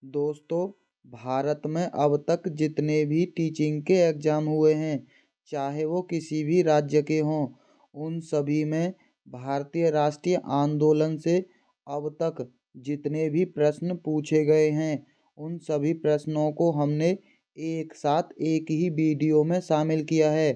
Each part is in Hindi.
दोस्तों, भारत में अब तक जितने भी टीचिंग के एग्ज़ाम हुए हैं, चाहे वो किसी भी राज्य के हों, उन सभी में भारतीय राष्ट्रीय आंदोलन से अब तक जितने भी प्रश्न पूछे गए हैं, उन सभी प्रश्नों को हमने एक साथ एक ही वीडियो में शामिल किया है।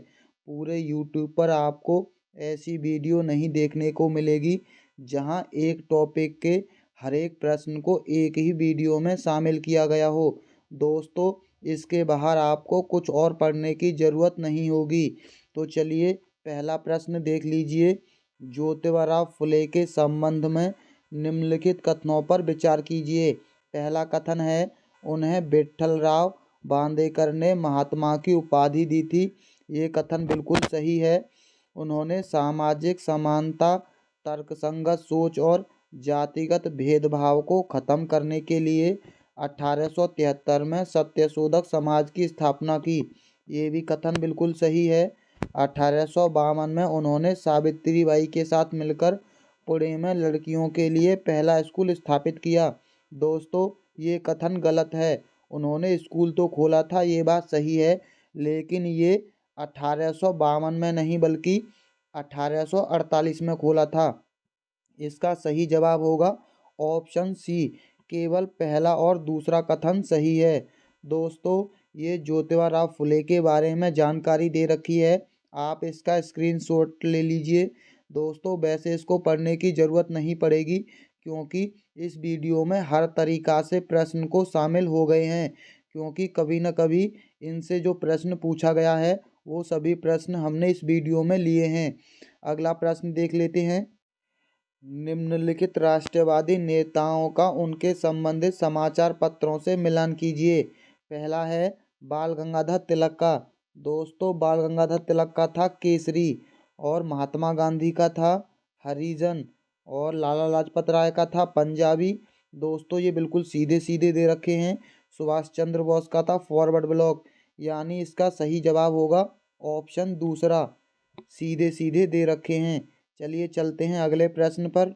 पूरे यूट्यूब पर आपको ऐसी वीडियो नहीं देखने को मिलेगी जहां एक टॉपिक के हर एक प्रश्न को एक ही वीडियो में शामिल किया गया हो। दोस्तों, इसके बाहर आपको कुछ और पढ़ने की ज़रूरत नहीं होगी। तो चलिए पहला प्रश्न देख लीजिए। ज्योतिबा फुले के संबंध में निम्नलिखित कथनों पर विचार कीजिए। पहला कथन है, उन्हें विट्ठलराव बांदेकर ने महात्मा की उपाधि दी थी। ये कथन बिल्कुल सही है। उन्होंने सामाजिक समानता, तर्कसंगत सोच और जातिगत भेदभाव को खत्म करने के लिए 1873 में सत्यशोधक समाज की स्थापना की। ये भी कथन बिल्कुल सही है। 1852 में उन्होंने सावित्रीबाई के साथ मिलकर पुणे में लड़कियों के लिए पहला स्कूल स्थापित किया। दोस्तों, ये कथन गलत है। उन्होंने स्कूल तो खोला था, ये बात सही है, लेकिन ये 1852 में नहीं बल्कि 1848 में खोला था। इसका सही जवाब होगा ऑप्शन सी, केवल पहला और दूसरा कथन सही है। दोस्तों, ये ज्योतिबा फुले के बारे में जानकारी दे रखी है, आप इसका स्क्रीनशॉट ले लीजिए। दोस्तों, वैसे इसको पढ़ने की ज़रूरत नहीं पड़ेगी क्योंकि इस वीडियो में हर तरीक़ा से प्रश्न को शामिल हो गए हैं, क्योंकि कभी न कभी इनसे जो प्रश्न पूछा गया है वो सभी प्रश्न हमने इस वीडियो में लिए हैं। अगला प्रश्न देख लेते हैं। निम्नलिखित राष्ट्रवादी नेताओं का उनके संबंधित समाचार पत्रों से मिलान कीजिए। पहला है बाल गंगाधर तिलक का। दोस्तों, बाल गंगाधर तिलक का था केसरी, और महात्मा गांधी का था हरिजन, और लाला लाजपत राय का था पंजाबी। दोस्तों, ये बिल्कुल सीधे सीधे दे रखे हैं। सुभाष चंद्र बोस का था फॉरवर्ड ब्लॉक, यानी इसका सही जवाब होगा ऑप्शन दूसरा, सीधे सीधे दे रखे हैं। चलिए चलते हैं अगले प्रश्न पर।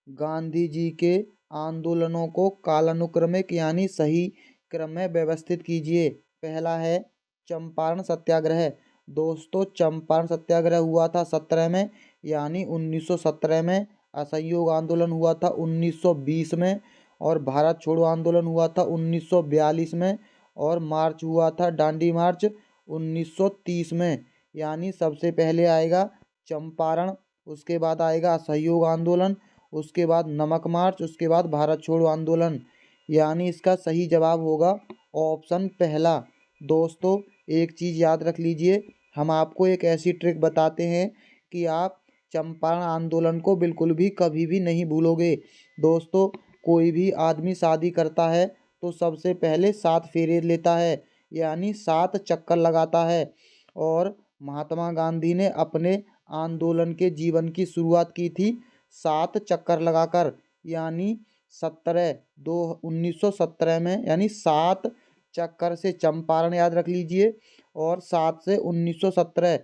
गांधी जी के आंदोलनों को कालानुक्रमिक यानी सही क्रम में व्यवस्थित कीजिए। पहला है चंपारण सत्याग्रह। दोस्तों, चंपारण सत्याग्रह हुआ था 17 में यानी 1917 में। असहयोग आंदोलन हुआ था 1920 में, और भारत छोड़ो आंदोलन हुआ था 1942 में, और मार्च हुआ था दांडी मार्च 1930 में। यानी सबसे पहले आएगा चंपारण, उसके बाद आएगा असहयोग आंदोलन, उसके बाद नमक मार्च, उसके बाद भारत छोड़ो आंदोलन। यानी इसका सही जवाब होगा ऑप्शन पहला। दोस्तों, एक चीज़ याद रख लीजिए, हम आपको एक ऐसी ट्रिक बताते हैं कि आप चंपारण आंदोलन को बिल्कुल भी कभी भी नहीं भूलोगे। दोस्तों, कोई भी आदमी शादी करता है तो सबसे पहले 7 फेरे लेता है, यानी 7 चक्कर लगाता है। और महात्मा गांधी ने अपने आंदोलन के जीवन की शुरुआत की थी 7 चक्कर लगाकर, यानी 1917 में, यानी 7 चक्कर से चंपारण याद रख लीजिए, और 7 से 1917,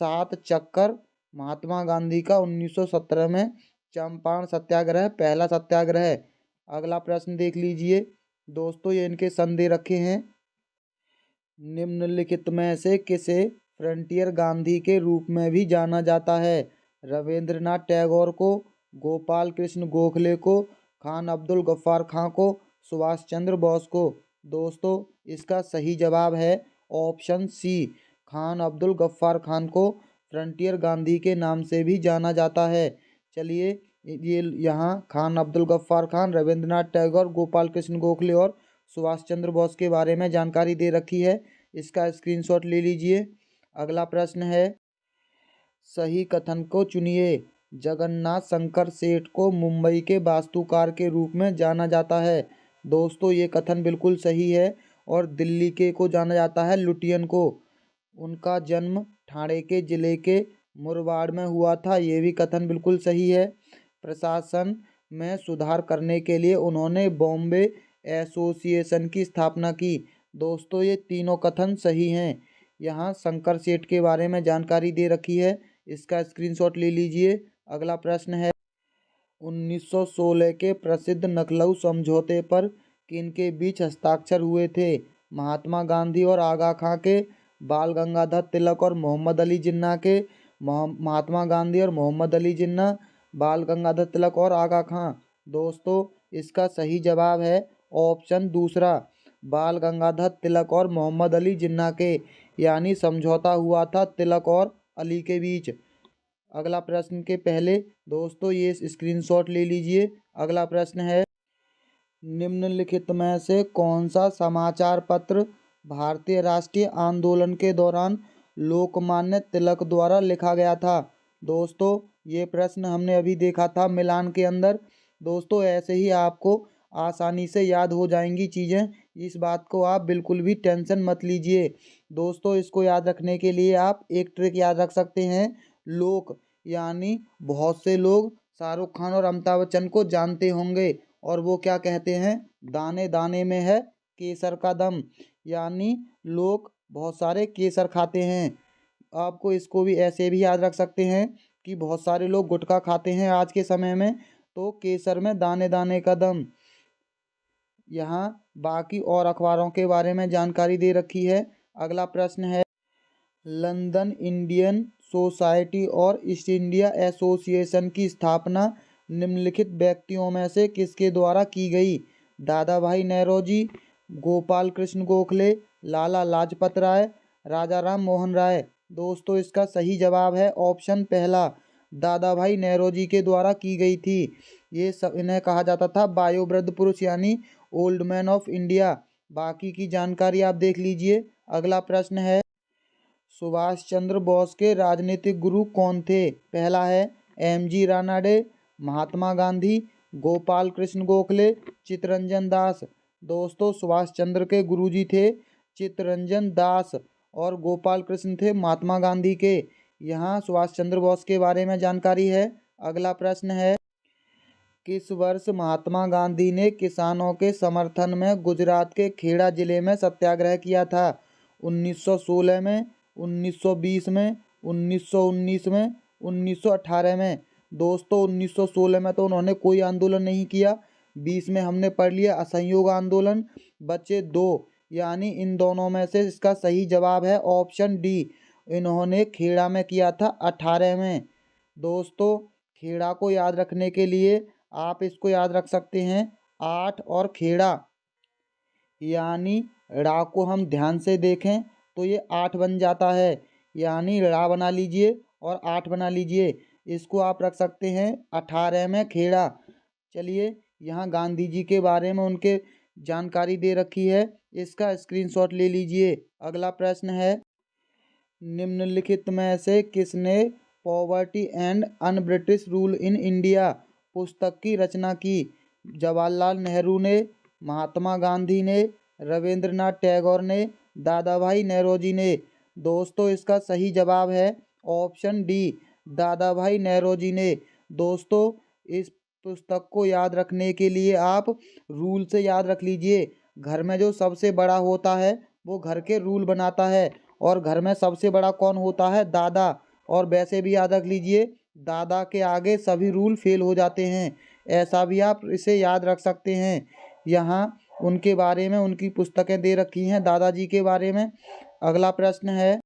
7 चक्कर महात्मा गांधी का 1917 में चंपारण सत्याग्रह पहला सत्याग्रह। अगला प्रश्न देख लीजिए। दोस्तों, ये इनके सन दे रखे हैं। निम्नलिखित में से किसे फ्रंटियर गांधी के रूप में भी जाना जाता है? रविंद्रनाथ टैगोर को, गोपाल कृष्ण गोखले को, खान अब्दुल गफ्फार खां को, सुभाष चंद्र बोस को। दोस्तों, इसका सही जवाब है ऑप्शन सी, खान अब्दुल गफ्फार खान को फ्रंटियर गांधी के नाम से भी जाना जाता है। चलिए, ये यहाँ खान अब्दुल गफ्फार खान, रविंद्रनाथ टैगोर, गोपाल कृष्ण गोखले और सुभाष चंद्र बोस के बारे में जानकारी दे रखी है, इसका स्क्रीनशॉट ले लीजिए। अगला प्रश्न है, सही कथन को चुनिए। जगन्नाथ शंकर सेठ को मुंबई के वास्तुकार के रूप में जाना जाता है। दोस्तों, ये कथन बिल्कुल सही है, और दिल्ली के को जाना जाता है लुटियन को। उनका जन्म ठाणे के जिले के मुरबाड में हुआ था, ये भी कथन बिल्कुल सही है। प्रशासन में सुधार करने के लिए उन्होंने बॉम्बे एसोसिएशन की स्थापना की। दोस्तों, ये तीनों कथन सही हैं। यहाँ शंकर सेठ के बारे में जानकारी दे रखी है, इसका स्क्रीनशॉट ले लीजिए। अगला प्रश्न है, 1916 के प्रसिद्ध लखनऊ समझौते पर किन के बीच हस्ताक्षर हुए थे? महात्मा गांधी और आगा खां के, बाल गंगाधर तिलक और मोहम्मद अली जिन्ना के, महात्मा गांधी और मोहम्मद अली जिन्ना, बाल गंगाधर तिलक और आगा खां। दोस्तों इसका सही जवाब है ऑप्शन दूसरा, बाल गंगाधर तिलक और मोहम्मद अली जिन्ना के, यानी समझौता हुआ था तिलक और अली के बीच। अगला प्रश्न के पहले दोस्तों ये स्क्रीनशॉट ले लीजिए। अगला प्रश्न है, निम्नलिखित में से कौन सा समाचार पत्र भारतीय राष्ट्रीय आंदोलन के दौरान लोकमान्य तिलक द्वारा लिखा गया था? दोस्तों ये प्रश्न हमने अभी देखा था मिलान के अंदर। दोस्तों ऐसे ही आपको आसानी से याद हो जाएंगी चीज़ें, इस बात को आप बिल्कुल भी टेंशन मत लीजिए। दोस्तों इसको याद रखने के लिए आप एक ट्रिक याद रख सकते हैं, लोक, यानी बहुत से लोग शाहरुख खान और अमिताभ बच्चन को जानते होंगे और वो क्या कहते हैं, दाने दाने में है केसर का दम, यानी लोग बहुत सारे केसर खाते हैं। आपको इसको भी ऐसे भी याद रख सकते हैं कि बहुत सारे लोग गुटखा खाते हैं आज के समय में, तो केसर में दाने दाने का दम। यहाँ बाकी और अखबारों के बारे में जानकारी दे रखी है। अगला प्रश्न है, लंदन इंडियन सोसाइटी और ईस्ट इंडिया एसोसिएशन की स्थापना निम्नलिखित व्यक्तियों में से किसके द्वारा की गई? दादा भाई नौरोजी, गोपाल कृष्ण गोखले, लाला लाजपत राय, राजा राम मोहन राय। दोस्तों इसका सही जवाब है ऑप्शन पहला, दादा भाई नौरोजी के द्वारा की गई थी। ये सब इन्हें कहा जाता था वयोवृद्ध पुरुष, यानी ओल्ड मैन ऑफ इंडिया। बाकी की जानकारी आप देख लीजिए। अगला प्रश्न है, सुभाष चंद्र बोस के राजनीतिक गुरु कौन थे? पहला है एम.जी. रानाडे, महात्मा गांधी, गोपाल कृष्ण गोखले, चित्तरंजन दास। दोस्तों सुभाष चंद्र के गुरुजी थे चित्तरंजन दास और गोपाल कृष्ण थे महात्मा गांधी के। यहाँ सुभाष चंद्र बोस के बारे में जानकारी है। अगला प्रश्न है, किस वर्ष महात्मा गांधी ने किसानों के समर्थन में गुजरात के खेड़ा जिले में सत्याग्रह किया था? 1916 में, 1920 में, 1919 में, 1918 में? दोस्तों 1916 में तो उन्होंने कोई आंदोलन नहीं किया। 20 में हमने पढ़ लिया असहयोग आंदोलन, बचे दो, यानी इन दोनों में से इसका सही जवाब है ऑप्शन डी, इन्होंने खेड़ा में किया था 18 में। दोस्तों खेड़ा को याद रखने के लिए आप इसको याद रख सकते हैं 8 और खेड़ा, यानी रा को हम ध्यान से देखें तो ये 8 बन जाता है, यानी रा बना लीजिए और 8 बना लीजिए। इसको आप रख सकते हैं 18 में खेड़ा। चलिए यहाँ गांधी जी के बारे में उनके जानकारी दे रखी है, इसका स्क्रीनशॉट ले लीजिए। अगला प्रश्न है, निम्नलिखित में से किसने poverty and un British rule in India पुस्तक की रचना की? जवाहरलाल नेहरू ने, महात्मा गांधी ने, रविंद्रनाथ टैगोर ने, दादा भाई नौरोजी ने? दोस्तों इसका सही जवाब है ऑप्शन डी, दादा भाई नौरोजी ने। दोस्तों इस पुस्तक को याद रखने के लिए आप रूल से याद रख लीजिए। घर में जो सबसे बड़ा होता है वो घर के रूल बनाता है, और घर में सबसे बड़ा कौन होता है? दादा। और वैसे भी याद रख लीजिए दादा के आगे सभी रूल फेल हो जाते हैं, ऐसा भी आप इसे याद रख सकते हैं। यहाँ उनके बारे में उनकी पुस्तकें दे रखी हैं दादाजी के बारे में। अगला प्रश्न है,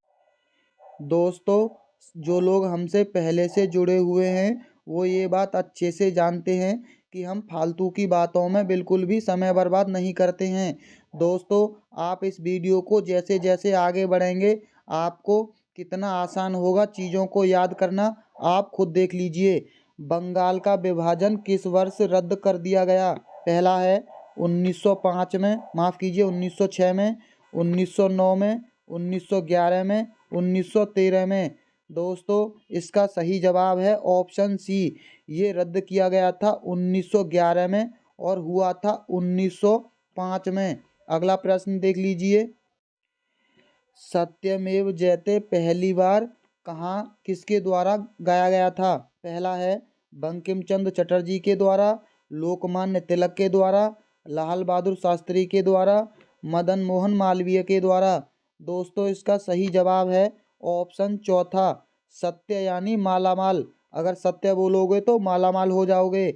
दोस्तों जो लोग हमसे पहले से जुड़े हुए हैं वो ये बात अच्छे से जानते हैं कि हम फालतू की बातों में बिल्कुल भी समय बर्बाद नहीं करते हैं। दोस्तों आप इस वीडियो को जैसे जैसे आगे बढ़ेंगे आपको कितना आसान होगा चीज़ों को याद करना, आप खुद देख लीजिए। बंगाल का विभाजन किस वर्ष रद्द कर दिया गया? पहला है 1905 में, माफ़ कीजिए 1906 में, 1909 में, 1911 में, 1913 में? दोस्तों इसका सही जवाब है ऑप्शन सी, ये रद्द किया गया था 1911 में और हुआ था 1905 में। अगला प्रश्न देख लीजिए, सत्यमेव जयते पहली बार कहाँ किसके द्वारा गाया गया था? पहला है बंकिम चंद्र चटर्जी के द्वारा, लोकमान्य तिलक के द्वारा, लाल बहादुर शास्त्री के द्वारा, मदन मोहन मालवीय के द्वारा? दोस्तों इसका सही जवाब है ऑप्शन चौथा, सत्य यानी मालामाल। अगर सत्य बोलोगे तो मालामाल हो जाओगे।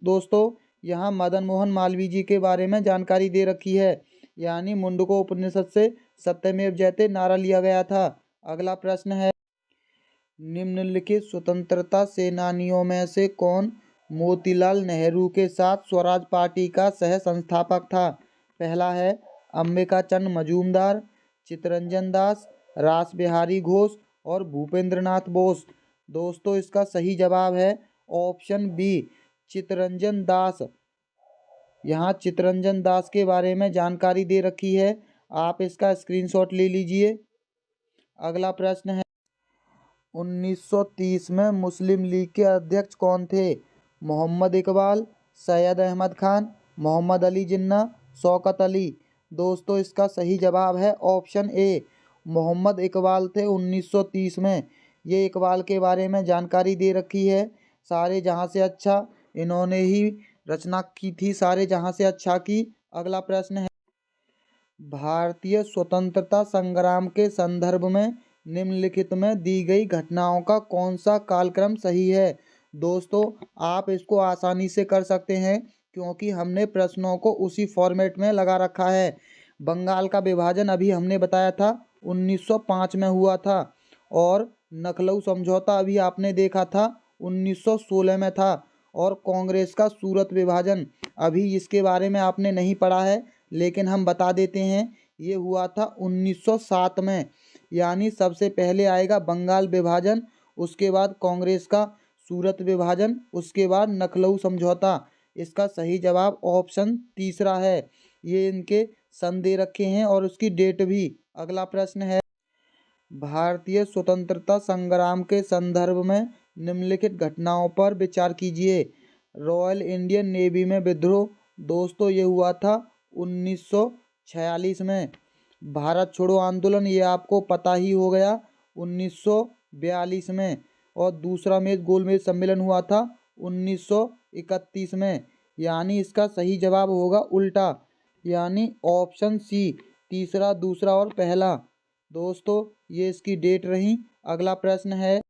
दोस्तों यहाँ मदन मोहन मालवीय जी के बारे में जानकारी दे रखी है, यानी मुंडको उपनिषद से सत्यमेव जयते नारा लिया गया था। अगला प्रश्न है, निम्नलिखित स्वतंत्रता सेनानियों में से कौन मोतीलाल नेहरू के साथ स्वराज पार्टी का सह संस्थापक था? पहला है अंबिका चंद मजूमदार, चित्तरंजन दास, रास बिहारी घोष और भूपेंद्र नाथ बोस। दोस्तों इसका सही जवाब है ऑप्शन बी, चित्तरंजन दास। यहाँ चित्तरंजन दास के बारे में जानकारी दे रखी है, आप इसका स्क्रीनशॉट ले लीजिए। अगला प्रश्न है, 1930 में मुस्लिम लीग के अध्यक्ष कौन थे? मोहम्मद इकबाल, सैयद अहमद खान, मोहम्मद अली जिन्ना, शौकत अली। दोस्तों इसका सही जवाब है ऑप्शन ए, मोहम्मद इकबाल थे 1930 में। ये इकबाल के बारे में जानकारी दे रखी है, सारे जहां से अच्छा इन्होंने ही रचना की थी, सारे जहां से अच्छा की। अगला प्रश्न है, भारतीय स्वतंत्रता संग्राम के संदर्भ में निम्नलिखित में दी गई घटनाओं का कौन सा कालक्रम सही है? दोस्तों आप इसको आसानी से कर सकते हैं, क्योंकि हमने प्रश्नों को उसी फॉर्मेट में लगा रखा है। बंगाल का विभाजन अभी हमने बताया था 1905 में हुआ था, और लखनऊ समझौता अभी आपने देखा था 1916 में था, और कांग्रेस का सूरत विभाजन अभी इसके बारे में आपने नहीं पढ़ा है, लेकिन हम बता देते हैं, ये हुआ था 1907 में। यानी सबसे पहले आएगा बंगाल विभाजन, उसके बाद कांग्रेस का सूरत विभाजन, उसके बाद लखनऊ समझौता। इसका सही जवाब ऑप्शन तीसरा है। ये इनके सन दे रखे हैं और उसकी डेट भी। अगला प्रश्न है, भारतीय स्वतंत्रता संग्राम के संदर्भ में निम्नलिखित घटनाओं पर विचार कीजिए। रॉयल इंडियन नेवी में विद्रोह। दोस्तों ये हुआ था 1946 में। भारत छोड़ो आंदोलन, ये आपको पता ही हो गया, 1942 में। और दूसरा गोलमेज सम्मेलन हुआ था 1931 में। यानी इसका सही जवाब होगा उल्टा, यानी ऑप्शन सी, तीसरा, दूसरा और पहला। दोस्तों ये इसकी डेट रही। अगला प्रश्न है,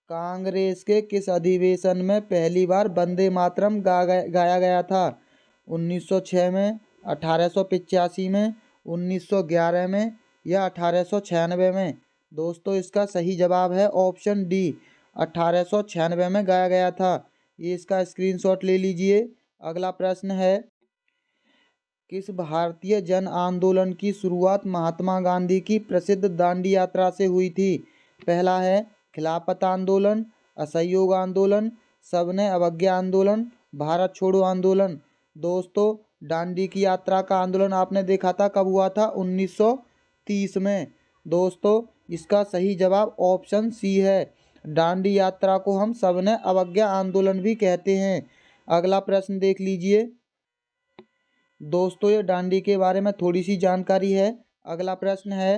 कांग्रेस के किस अधिवेशन में पहली बार वंदे मातरम गाया गया था? 1906 में, 1885 में, 1911 में या 1896 में? दोस्तों इसका सही जवाब है ऑप्शन डी, 1896 में गाया गया था। ये इसका स्क्रीनशॉट ले लीजिए। अगला प्रश्न है, किस भारतीय जन आंदोलन की शुरुआत महात्मा गांधी की प्रसिद्ध दांडी यात्रा से हुई थी? पहला है खिलाफत आंदोलन, असहयोग आंदोलन, सबने अवज्ञा आंदोलन, भारत छोड़ो आंदोलन। दोस्तों दांडी की यात्रा का आंदोलन आपने देखा था, कब हुआ था? 1930 में। दोस्तों इसका सही जवाब ऑप्शन सी है, दांडी यात्रा को हम सबने अवज्ञा आंदोलन भी कहते हैं। अगला प्रश्न देख लीजिए। दोस्तों ये दांडी के बारे में थोड़ी सी जानकारी है। अगला प्रश्न है,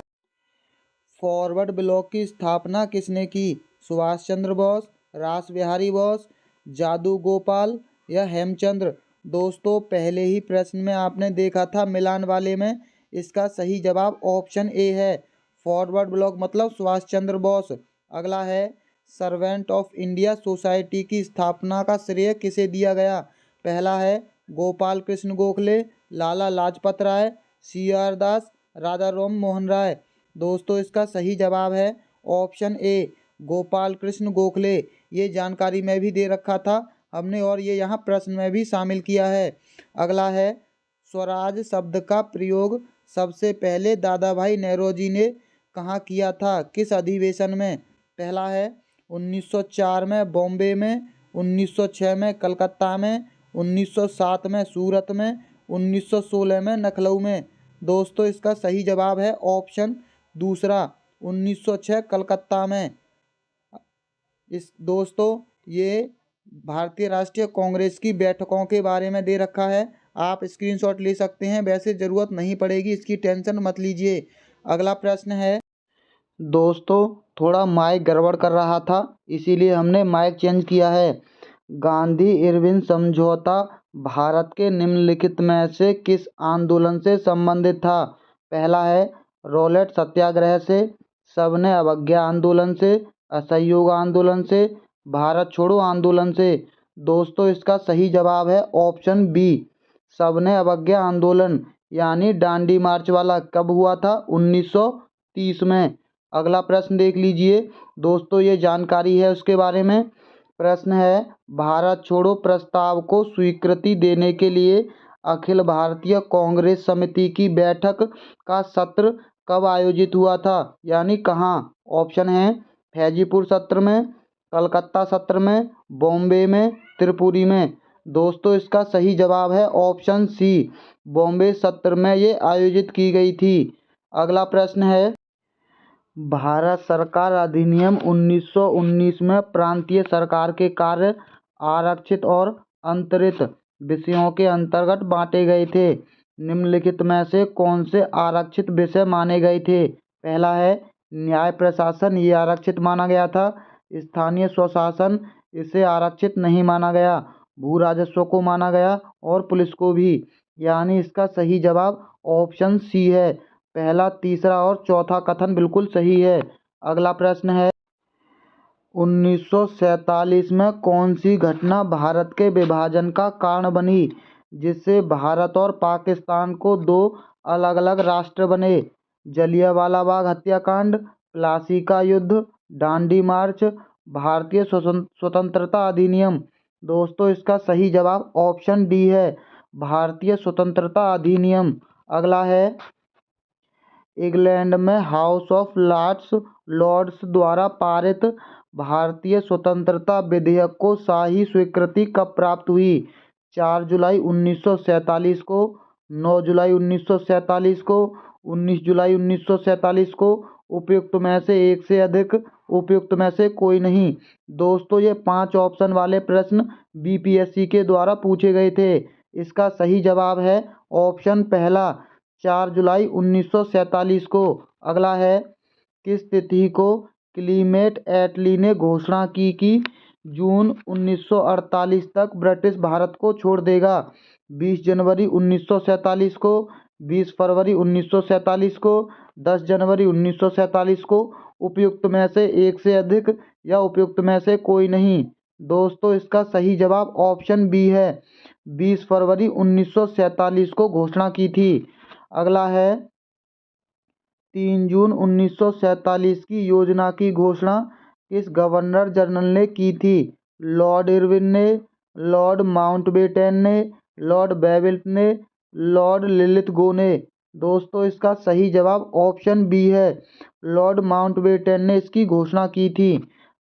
फॉरवर्ड ब्लॉक की स्थापना किसने की? सुभाष चंद्र बोस, रास बिहारी बोस, जादू गोपाल या हेमचंद्र? दोस्तों पहले ही प्रश्न में आपने देखा था मिलान वाले में, इसका सही जवाब ऑप्शन ए है, फॉरवर्ड ब्लॉक मतलब सुभाष चंद्र बोस। अगला है, सर्वेंट ऑफ इंडिया सोसाइटी की स्थापना का श्रेय किसे दिया गया? पहला है गोपाल कृष्ण गोखले, लाला लाजपत राय, CR दास, राजा राम मोहन राय। दोस्तों इसका सही जवाब है ऑप्शन ए, गोपाल कृष्ण गोखले। ये जानकारी में भी दे रखा था हमने, और ये यहाँ प्रश्न में भी शामिल किया है। अगला है, स्वराज शब्द का प्रयोग सबसे पहले दादा भाई नौरोजी ने कहाँ किया था, किस अधिवेशन में? पहला है 1904 में बॉम्बे में, 1906 में कलकत्ता में, 1907 में सूरत में, 1916 में लखनऊ में। दोस्तों इसका सही जवाब है ऑप्शन दूसरा, 1906 कलकत्ता में। दोस्तों ये भारतीय राष्ट्रीय कांग्रेस की बैठकों के बारे में दे रखा है, आप स्क्रीनशॉट ले सकते हैं, वैसे ज़रूरत नहीं पड़ेगी, इसकी टेंशन मत लीजिए। अगला प्रश्न है, दोस्तों थोड़ा माइक गड़बड़ कर रहा था, इसीलिए हमने माइक चेंज किया है। गांधी इरविन समझौता भारत के निम्नलिखित में से किस आंदोलन से संबंधित था? पहला है रॉलेट सत्याग्रह से, सबने अवज्ञा आंदोलन से, असहयोग आंदोलन से, भारत छोड़ो आंदोलन से। दोस्तों इसका सही जवाब है ऑप्शन बी, सबने अवज्ञा आंदोलन यानी डांडी मार्च वाला। कब हुआ था? 1930 में। अगला प्रश्न देख लीजिए दोस्तों, ये जानकारी है उसके बारे में। प्रश्न है, भारत छोड़ो प्रस्ताव को स्वीकृति देने के लिए अखिल भारतीय कांग्रेस समिति की बैठक का सत्र कब आयोजित हुआ था, यानी कहाँ? ऑप्शन है फैजीपुर सत्र में, कलकत्ता सत्र में, बॉम्बे में, त्रिपुरी में। दोस्तों इसका सही जवाब है ऑप्शन सी, बॉम्बे सत्र में ये आयोजित की गई थी। अगला प्रश्न है, भारत सरकार अधिनियम 1919 में प्रांतीय सरकार के कार्य आरक्षित और अंतरित विषयों के अंतर्गत बांटे गए थे। निम्नलिखित में से कौन से आरक्षित विषय माने गए थे? पहला है न्याय प्रशासन, ये आरक्षित माना गया था। स्थानीय स्वशासन, इसे आरक्षित नहीं माना गया। भू राजस्व को माना गया और पुलिस को भी। यानी इसका सही जवाब ऑप्शन सी है। पहला, तीसरा और चौथा कथन बिल्कुल सही है। अगला प्रश्न है, 1947 में कौन सी घटना भारत के विभाजन का कारण बनी, जिससे भारत और पाकिस्तान को दो अलग अलग राष्ट्र बने? जलियांवाला बाग हत्याकांड, प्लासी का युद्ध, डांडी मार्च, भारतीय स्वतंत्रता अधिनियम। दोस्तों इसका सही जवाब ऑप्शन डी है, भारतीय स्वतंत्रता अधिनियम। अगला है, इंग्लैंड में हाउस ऑफ लॉर्ड्स द्वारा पारित भारतीय स्वतंत्रता विधेयक को शाही स्वीकृति कब प्राप्त हुई? 4 जुलाई 1947 को, 9 जुलाई 1947 को, 19 जुलाई 1947 को, उपयुक्त में से एक से अधिक, उपयुक्त में से कोई नहीं। दोस्तों ये 5 ऑप्शन वाले प्रश्न बीपीएससी के द्वारा पूछे गए थे। इसका सही जवाब है ऑप्शन पहला, 4 जुलाई 1947 को। अगला है, किस तिथि को क्लीमेट एटली ने घोषणा की कि जून 1948 तक ब्रिटिश भारत को छोड़ देगा? 20 जनवरी 1947 को, 20 फरवरी 1947 को, 10 जनवरी 1947 को, उपयुक्त में से एक से अधिक या उपयुक्त में से कोई नहीं। दोस्तों इसका सही जवाब ऑप्शन बी है, 20 फरवरी 1947 को घोषणा की थी। अगला है, 3 जून 1947 की योजना की घोषणा किस गवर्नर जनरल ने की थी? लॉर्ड इरविन ने, लॉर्ड माउंटबेटन ने, लॉर्ड बेविल्ट ने, लॉर्ड लिलिथगो ने। दोस्तों इसका सही जवाब ऑप्शन बी है, लॉर्ड माउंटबेटन ने इसकी घोषणा की थी।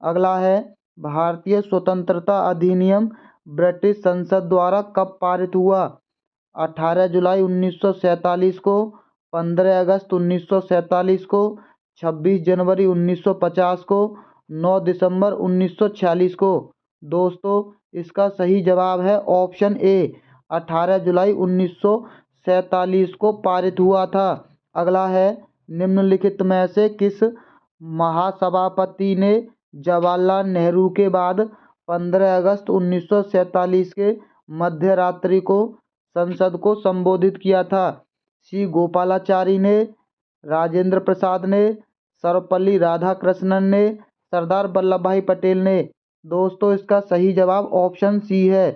अगला है, भारतीय स्वतंत्रता अधिनियम ब्रिटिश संसद द्वारा कब पारित हुआ? 18 जुलाई 1947 को, 15 अगस्त 1947 को, 26 जनवरी 1950 को, 9 दिसंबर 1946 को। दोस्तों इसका सही जवाब है ऑप्शन ए, 18 जुलाई 1947 को पारित हुआ था। अगला है, निम्नलिखित में से किस महासभापति ने जवाहरलाल नेहरू के बाद 15 अगस्त 1947 के मध्य रात्रि को संसद को संबोधित किया था? सी गोपालाचारी ने, राजेंद्र प्रसाद ने, सर्वपल्ली राधाकृष्णन ने, सरदार वल्लभ भाई पटेल ने। दोस्तों इसका सही जवाब ऑप्शन सी है,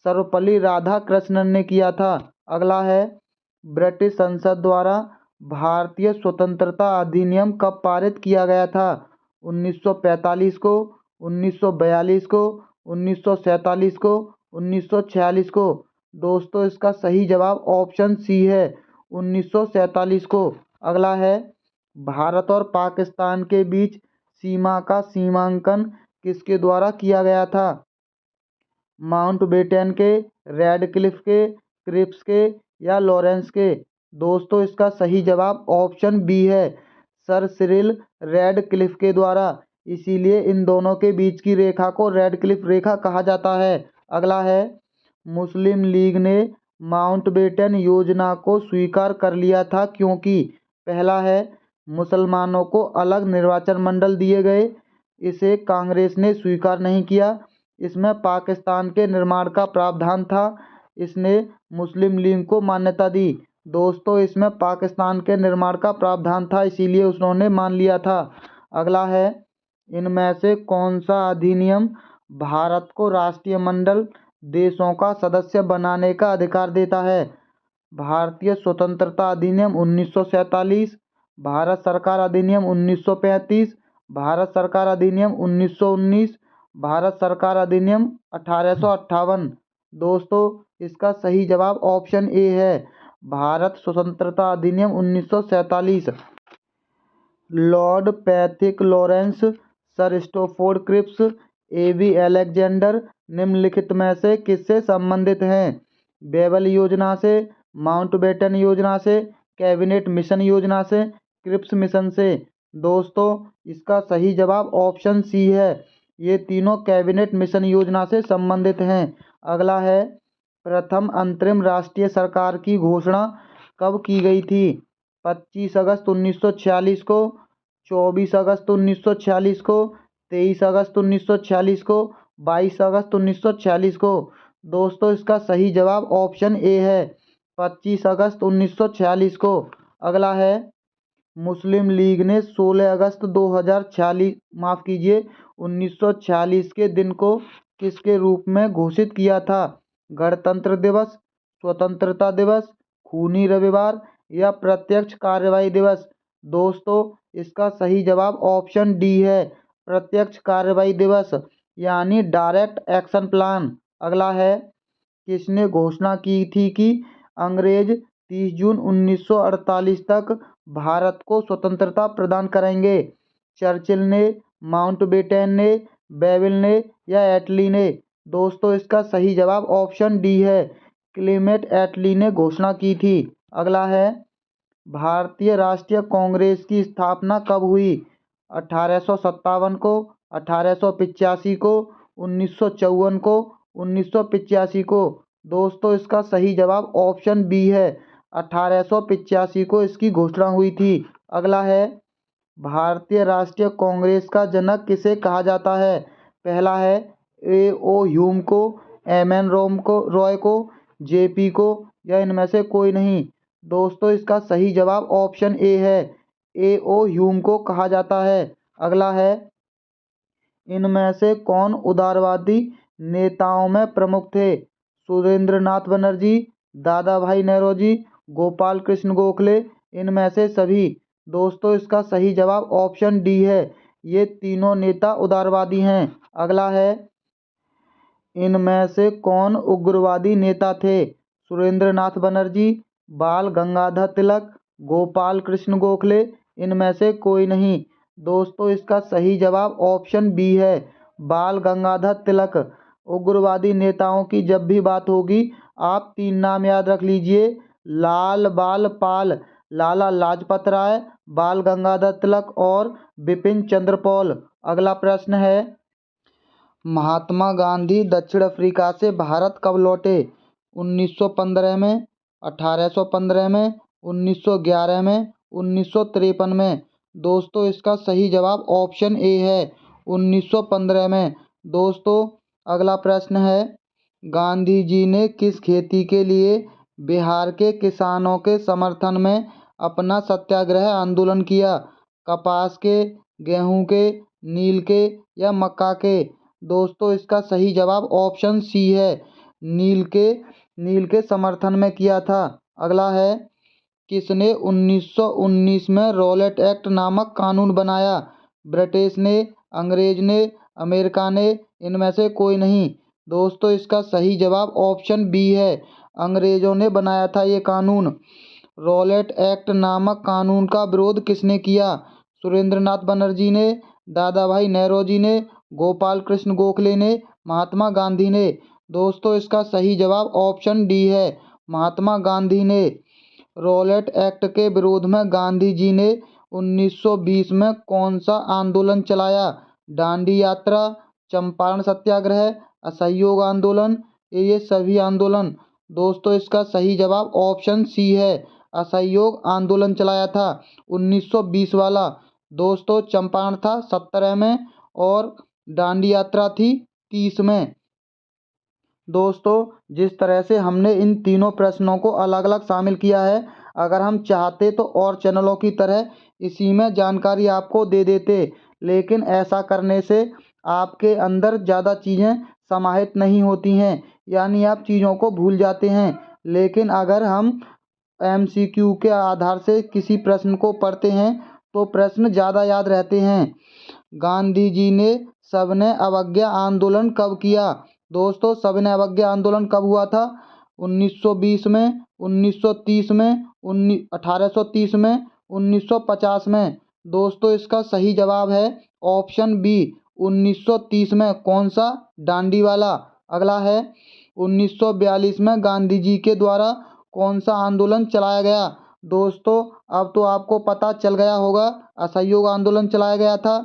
सर्वपल्ली राधाकृष्णन ने किया था। अगला है, ब्रिटिश संसद द्वारा भारतीय स्वतंत्रता अधिनियम कब पारित किया गया था? 1945 को, 1942 को, 1947 को, 1946 को। दोस्तों इसका सही जवाब ऑप्शन सी है, 1947 को। अगला है, भारत और पाकिस्तान के बीच सीमा का सीमांकन किसके द्वारा किया गया था? माउंटबेटन के, रेडक्लिफ के, क्रिप्स के या लॉरेंस के? दोस्तों इसका सही जवाब ऑप्शन बी है, सर सिरिल रेडक्लिफ के द्वारा। इसीलिए इन दोनों के बीच की रेखा को रेडक्लिफ रेखा कहा जाता है। अगला है, मुस्लिम लीग ने माउंटबेटन योजना को स्वीकार कर लिया था क्योंकि? पहला है, मुसलमानों को अलग निर्वाचन मंडल दिए गए, इसे कांग्रेस ने स्वीकार नहीं किया, इसमें पाकिस्तान के निर्माण का प्रावधान था, इसने मुस्लिम लीग को मान्यता दी। दोस्तों इसमें पाकिस्तान के निर्माण का प्रावधान था, इसीलिए उन्होंने मान लिया था। अगला है, इनमें से कौन सा अधिनियम भारत को राष्ट्रमंडल देशों का सदस्य बनाने का अधिकार देता है। भारतीय स्वतंत्रता अधिनियम 1947, भारत सरकार अधिनियम 1935, भारत सरकार अधिनियम 1919, भारत सरकार अधिनियम 1858। दोस्तों इसका सही जवाब ऑप्शन ए है, भारत स्वतंत्रता अधिनियम 1947। Lord Pethick Lawrence, Sir Stafford Cripps, A B. Alexander निम्नलिखित में से किससे संबंधित हैं? बेबल योजना से, माउंटबेटन योजना से, कैबिनेट मिशन योजना से, क्रिप्स मिशन से। दोस्तों इसका सही जवाब ऑप्शन सी है, ये तीनों कैबिनेट मिशन योजना से संबंधित हैं। अगला है, प्रथम अंतरिम राष्ट्रीय सरकार की घोषणा कब की गई थी? 25 अगस्त 1946 को, 24 अगस्त 1946 को, 23 अगस्त 1946 को, 22 अगस्त 1946 को। दोस्तों इसका सही जवाब ऑप्शन ए है, 25 अगस्त 1946 को। अगला है, मुस्लिम लीग ने 16 अगस्त 1946 के दिन को किसके रूप में घोषित किया था? गणतंत्र दिवस, स्वतंत्रता दिवस, खूनी रविवार या प्रत्यक्ष कार्यवाही दिवस? दोस्तों इसका सही जवाब ऑप्शन डी है, प्रत्यक्ष कार्यवाही दिवस, यानी डायरेक्ट एक्शन प्लान। अगला है, किसने घोषणा की थी कि अंग्रेज 30 जून 1948 तक भारत को स्वतंत्रता प्रदान करेंगे? चर्चिल ने, माउंटबेटन ने, बेविल ने या एटली ने? दोस्तों इसका सही जवाब ऑप्शन डी है, क्लेमेंट एटली ने घोषणा की थी। अगला है, भारतीय राष्ट्रीय कांग्रेस की स्थापना कब हुई? 1857 को, 1885 को, 1954 को, 1985 को? दोस्तों इसका सही जवाब ऑप्शन बी है, 1885 को इसकी घोषणा हुई थी। अगला है, भारतीय राष्ट्रीय कांग्रेस का जनक किसे कहा जाता है? पहला है ए.ओ. ह्यूम को, एम.एन. रॉय को, जे.पी. को या इनमें से कोई नहीं? दोस्तों इसका सही जवाब ऑप्शन ए है, ए.ओ. ह्यूम को कहा जाता है। अगला है, इनमें से कौन उदारवादी नेताओं में प्रमुख थे? सुरेंद्रनाथ बनर्जी, दादा भाई नौरोजी, गोपाल कृष्ण गोखले, इनमें से सभी? दोस्तों इसका सही जवाब ऑप्शन डी है, ये तीनों नेता उदारवादी हैं। अगला है, इनमें से कौन उग्रवादी नेता थे? सुरेंद्रनाथ बनर्जी, बाल गंगाधर तिलक, गोपाल कृष्ण गोखले, इनमें से कोई नहीं? दोस्तों इसका सही जवाब ऑप्शन बी है, बाल गंगाधर तिलक। उग्रवादी नेताओं की जब भी बात होगी आप तीन नाम याद रख लीजिए, लाल बाल पाल, लाला लाजपत राय, बाल गंगाधर तिलक और बिपिन चंद्र पॉल। अगला प्रश्न है, महात्मा गांधी दक्षिण अफ्रीका से भारत कब लौटे? 1915 में, 1815 में, 1911 में, 1953 में? दोस्तों इसका सही जवाब ऑप्शन ए है, 1915 में। दोस्तों अगला प्रश्न है, गांधी जी ने किस खेती के लिए बिहार के किसानों के समर्थन में अपना सत्याग्रह आंदोलन किया? कपास के, गेहूं के, नील के या मक्का के? दोस्तों इसका सही जवाब ऑप्शन सी है, नील के समर्थन में किया था। अगला है, किसने 1919 में रॉलेट एक्ट नामक कानून बनाया? ब्रिटिश ने, अंग्रेज ने, अमेरिका ने, इनमें से कोई नहीं? दोस्तों इसका सही जवाब ऑप्शन बी है, अंग्रेजों ने बनाया था ये कानून। रॉलेट एक्ट नामक कानून का विरोध किसने किया? सुरेंद्रनाथ बनर्जी ने, दादा भाई नौरोजी ने, गोपाल कृष्ण गोखले ने, महात्मा गांधी ने? दोस्तों इसका सही जवाब ऑप्शन डी है, महात्मा गांधी ने। रॉलेट एक्ट के विरोध में गांधी जी ने 1920 में कौन सा आंदोलन चलाया? दांडी यात्रा, चंपारण सत्याग्रह, असहयोग आंदोलन, ये सभी आंदोलन? दोस्तों इसका सही जवाब ऑप्शन सी है, असहयोग आंदोलन चलाया था 1920 वाला। दोस्तों चंपारण था 17 में और दांडी यात्रा थी 30 में। दोस्तों जिस तरह से हमने इन तीनों प्रश्नों को अलग अलग शामिल किया है, अगर हम चाहते तो और चैनलों की तरह इसी में जानकारी आपको दे देते, लेकिन ऐसा करने से आपके अंदर ज़्यादा चीज़ें समाहित नहीं होती हैं, यानी आप चीज़ों को भूल जाते हैं। लेकिन अगर हम MCQ के आधार से किसी प्रश्न को पढ़ते हैं तो प्रश्न ज़्यादा याद रहते हैं। गांधी जी ने सविनय अवज्ञा आंदोलन कब किया? दोस्तों, सविनय अवज्ञा आंदोलन कब हुआ था? 1920 में, 1930 में, 1830 में, 1950 में। दोस्तों, इसका सही जवाब है ऑप्शन बी 1930 में। कौन सा? डांडी वाला। अगला है 1942 में गांधी जी के द्वारा कौन सा आंदोलन चलाया गया? दोस्तों, अब तो आपको पता चल गया होगा, असहयोग आंदोलन चलाया गया था,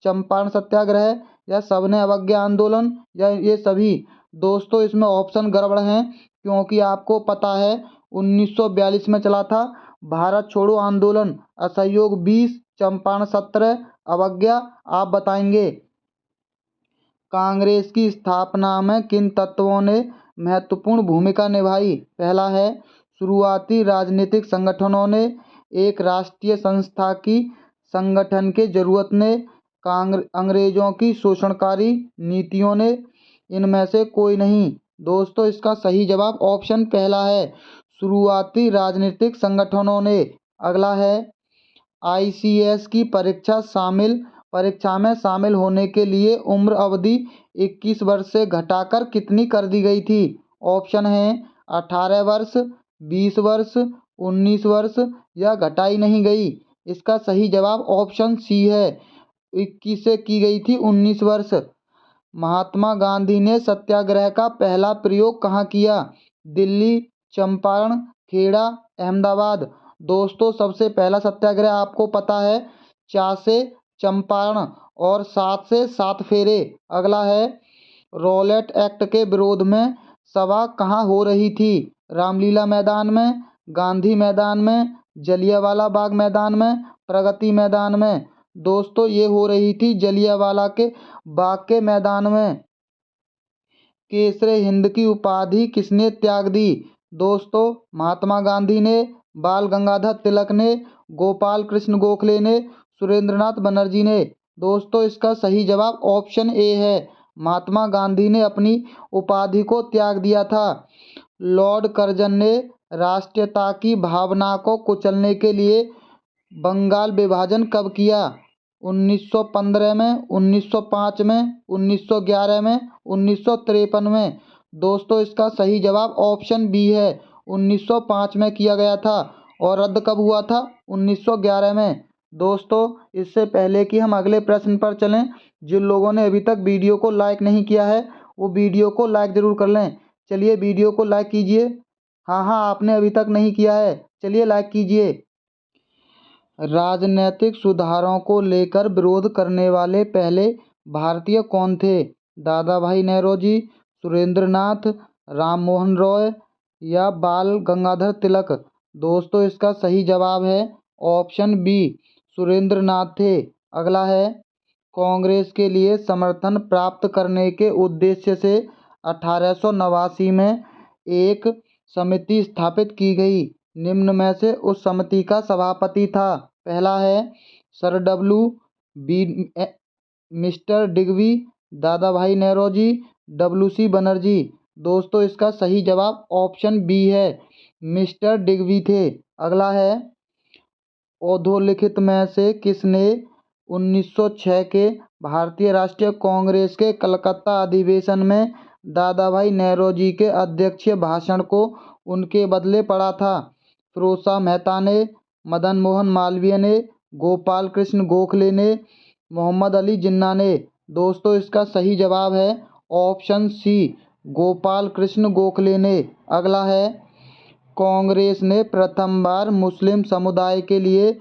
चंपारण सत्याग्रह या सविनय अवज्ञा आंदोलन या ये सभी। दोस्तों, इसमें ऑप्शन गड़बड़ हैं क्योंकि आपको पता है 1942 में चला था भारत छोड़ो आंदोलन, असहयोग 20, चंपारण 17, अवज्ञा आप बताएंगे। कांग्रेस की स्थापना में किन तत्वों ने महत्वपूर्ण भूमिका निभाई? पहला है शुरुआती राजनीतिक संगठनों ने, एक राष्ट्रीय संस्था की संगठन के जरूरत ने, अंग्रेजों की शोषणकारी नीतियों ने, इनमें से कोई नहीं। दोस्तों, इसका सही जवाब ऑप्शन पहला है, शुरुआती राजनीतिक संगठनों ने। अगला है ICS की परीक्षा में शामिल होने के लिए उम्र अवधि 21 वर्ष से घटाकर कितनी कर दी गई थी? ऑप्शन है 18 वर्ष, 20 वर्ष, 19 वर्ष या घटाई नहीं गई। इसका सही जवाब ऑप्शन सी है, 21 से की गई थी 19 वर्ष। महात्मा गांधी ने सत्याग्रह का पहला प्रयोग कहाँ किया? दिल्ली, चंपारण, खेड़ा, अहमदाबाद। दोस्तों, सबसे पहला सत्याग्रह आपको पता है 4 से चंपारण और 7 से 7 फेरे। अगला है रॉलेट एक्ट के विरोध में सभा कहाँ हो रही थी? रामलीला मैदान में, गांधी मैदान में, जलियांवाला बाग मैदान में, प्रगति मैदान में। दोस्तों, ये हो रही थी जलियांवाला के बाग के मैदान में। केसरे हिंद की उपाधि किसने त्याग दी? दोस्तों, महात्मा गांधी ने, बाल गंगाधर तिलक ने, गोपाल कृष्ण गोखले ने, सुरेंद्रनाथ बनर्जी ने। दोस्तों, इसका सही जवाब ऑप्शन ए है, महात्मा गांधी ने अपनी उपाधि को त्याग दिया था। लॉर्ड कर्जन ने राष्ट्रीयता की भावना को कुचलने के लिए बंगाल विभाजन कब किया? 1915 में, 1905 में, 1911 में, 1953 में। दोस्तों, इसका सही जवाब ऑप्शन बी है, 1905 में किया गया था। और रद्द कब हुआ था? 1911 में। दोस्तों, इससे पहले कि हम अगले प्रश्न पर चलें, जिन लोगों ने अभी तक वीडियो को लाइक नहीं किया है वो वीडियो को लाइक ज़रूर कर लें। चलिए वीडियो को लाइक कीजिए। हाँ, आपने अभी तक नहीं किया है, चलिए लाइक कीजिए। राजनैतिक सुधारों को लेकर विरोध करने वाले पहले भारतीय कौन थे? दादा भाई नौरोजी, सुरेंद्रनाथ, राममोहन रॉय या बाल गंगाधर तिलक? दोस्तों, इसका सही जवाब है ऑप्शन बी, सुरेंद्रनाथ थे। अगला है कांग्रेस के लिए समर्थन प्राप्त करने के उद्देश्य से 1889 में एक समिति स्थापित की गई। निम्न में से उस समिति का सभापति था? पहला है सर डब्ल्यू बी मिस्टर डिगवी, दादा भाई नौरोजी, WC बनर्जी। दोस्तों, इसका सही जवाब ऑप्शन बी है, मिस्टर डिगवी थे। अगला है अधोलिखित में से किसने 1906 के भारतीय राष्ट्रीय कांग्रेस के कलकत्ता अधिवेशन में दादा भाई नौरोजी के अध्यक्षीय भाषण को उनके बदले पढ़ा था? फिरोज शाह मेहता ने, मदन मोहन मालवीय ने, गोपाल कृष्ण गोखले ने, मोहम्मद अली जिन्ना ने। दोस्तों, इसका सही जवाब है ऑप्शन सी, गोपाल कृष्ण गोखले ने। अगला है कांग्रेस ने प्रथम बार मुस्लिम समुदाय के लिए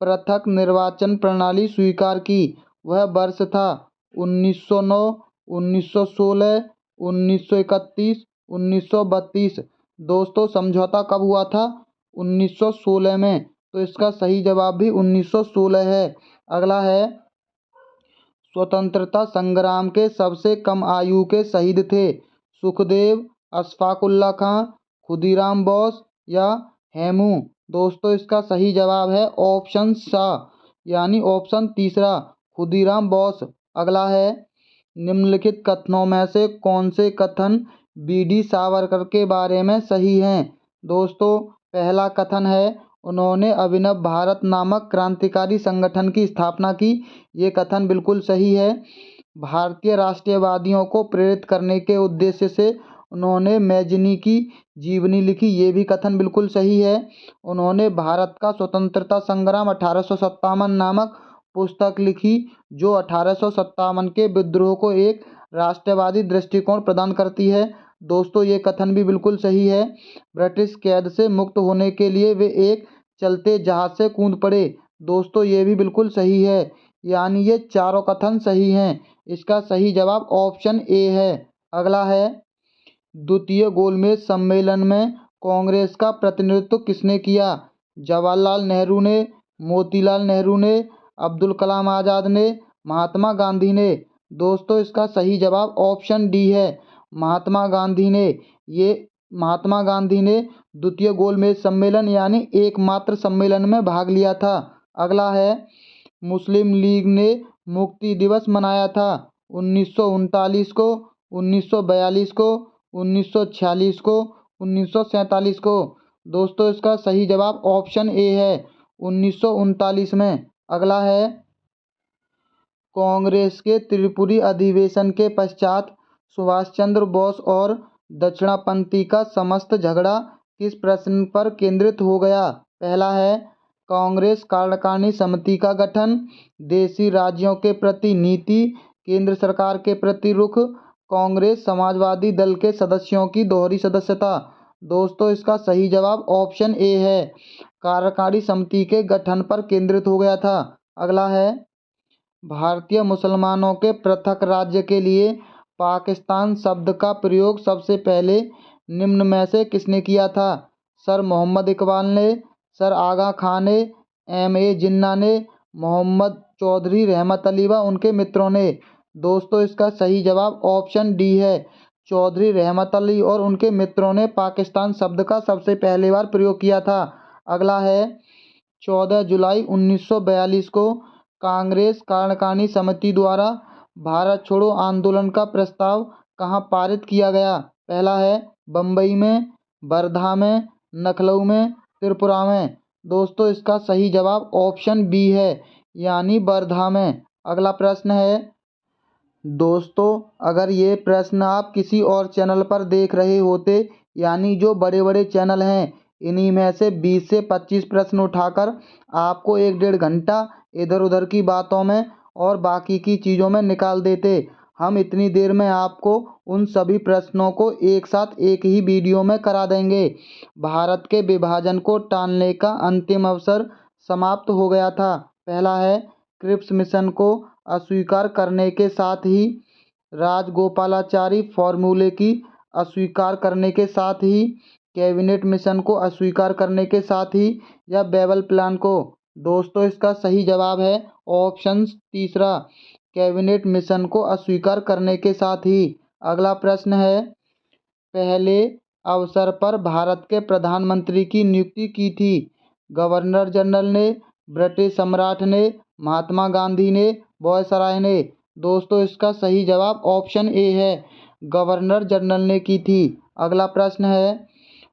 पृथक निर्वाचन प्रणाली स्वीकार की, वह वर्ष था 1909, 1916, 1931, 1932। दोस्तों, समझौता कब हुआ था? 1916 में। तो इसका सही जवाब भी 1916 है। अगला है स्वतंत्रता संग्राम के सबसे कम आयु के शहीद थे? सुखदेव, अशफाक उल्लाह खां, खुदीराम बोस या हेमू? दोस्तों, इसका सही जवाब है ऑप्शन सा, यानी ऑप्शन तीसरा, खुदीराम बोस। अगला है निम्नलिखित कथनों में से कौन से कथन वीडी सावरकर के बारे में सही हैं? दोस्तों, पहला कथन है उन्होंने अभिनव भारत नामक क्रांतिकारी संगठन की स्थापना की। ये कथन बिल्कुल सही है। भारतीय राष्ट्रीयवादियों को प्रेरित करने के उद्देश्य से उन्होंने मैजनी की जीवनी लिखी। ये भी कथन बिल्कुल सही है। उन्होंने भारत का स्वतंत्रता संग्राम 1857 नामक पुस्तक लिखी, जो 1857 के विद्रोह को एक राष्ट्रवादी दृष्टिकोण प्रदान करती है। दोस्तों, ये कथन भी बिल्कुल सही है। ब्रिटिश कैद से मुक्त होने के लिए वे एक चलते जहाज से कूद पड़े। दोस्तों, ये भी बिल्कुल सही है। यानी ये चारों कथन सही हैं। इसका सही जवाब ऑप्शन ए है। अगला है, द्वितीय गोलमेज सम्मेलन में कांग्रेस का प्रतिनिधित्व किसने किया? जवाहरलाल नेहरू ने, मोतीलाल नेहरू ने, अब्दुल कलाम आज़ाद ने, महात्मा गांधी ने। दोस्तों, इसका सही जवाब ऑप्शन डी है, महात्मा गांधी ने। महात्मा गांधी ने द्वितीय गोलमेज सम्मेलन यानी एकमात्र सम्मेलन में भाग लिया था। अगला है, मुस्लिम लीग ने मुक्ति दिवस मनाया था 1939 को, 1942 को, 1946 को, 1947 को। दोस्तों, इसका सही जवाब ऑप्शन ए है, 1939 में। अगला है, कांग्रेस के त्रिपुरी अधिवेशन के पश्चात सुभाष चंद्र बोस और दक्षिणापंथी का समस्त झगड़ा किस प्रश्न पर केंद्रित हो गया? पहला है, कांग्रेस कार्यकारिणी समिति का गठन, देशी राज्यों के प्रति नीति, केंद्र सरकार के प्रति रुख, कांग्रेस समाजवादी दल के सदस्यों की दोहरी सदस्यता। दोस्तों, इसका सही जवाब ऑप्शन ए है, कार्यकारिणी समिति के गठन पर केंद्रित हो गया था। अगला है, भारतीय मुसलमानों के पृथक राज्य के लिए पाकिस्तान शब्द का प्रयोग सबसे पहले निम्न में से किसने किया था? सर मोहम्मद इकबाल ने, सर आगा खां ने, M.A. जिन्ना ने, मोहम्मद चौधरी रहमत अली व उनके मित्रों ने। दोस्तों, इसका सही जवाब ऑप्शन डी है, चौधरी रहमत अली और उनके मित्रों ने पाकिस्तान शब्द का सबसे पहली बार प्रयोग किया था। अगला है, 14 जुलाई 1942 को कांग्रेस कार्यकारिणी समिति द्वारा भारत छोड़ो आंदोलन का प्रस्ताव कहाँ पारित किया गया? पहला है, बम्बई में, वर्धा में, लखनऊ में, त्रिपुरा में। दोस्तों, इसका सही जवाब ऑप्शन बी है, यानी वर्धा में। अगला प्रश्न है, दोस्तों, अगर ये प्रश्न आप किसी और चैनल पर देख रहे होते, यानी जो बड़े बड़े चैनल हैं, इन्हीं में से 20 से 25 प्रश्न उठाकर आपको 1-1.5 घंटा इधर उधर की बातों में और बाकी की चीज़ों में निकाल देते। हम इतनी देर में आपको उन सभी प्रश्नों को एक साथ एक ही वीडियो में करा देंगे। भारत के विभाजन को टालने का अंतिम अवसर समाप्त हो गया था। पहला है, क्रिप्स मिशन को अस्वीकार करने के साथ ही, राजगोपालाचारी फॉर्मूले की अस्वीकार करने के साथ ही, कैबिनेट मिशन को अस्वीकार करने के साथ ही, या बेबल प्लान को। दोस्तों, इसका सही जवाब है ऑप्शन तीसरा, कैबिनेट मिशन को अस्वीकार करने के साथ ही। अगला प्रश्न है, पहले अवसर पर भारत के प्रधानमंत्री की नियुक्ति की थी? गवर्नर जनरल ने, ब्रिटिश सम्राट ने, महात्मा गांधी ने, वायसराय ने। दोस्तों, इसका सही जवाब ऑप्शन ए है, गवर्नर जनरल ने की थी। अगला प्रश्न है,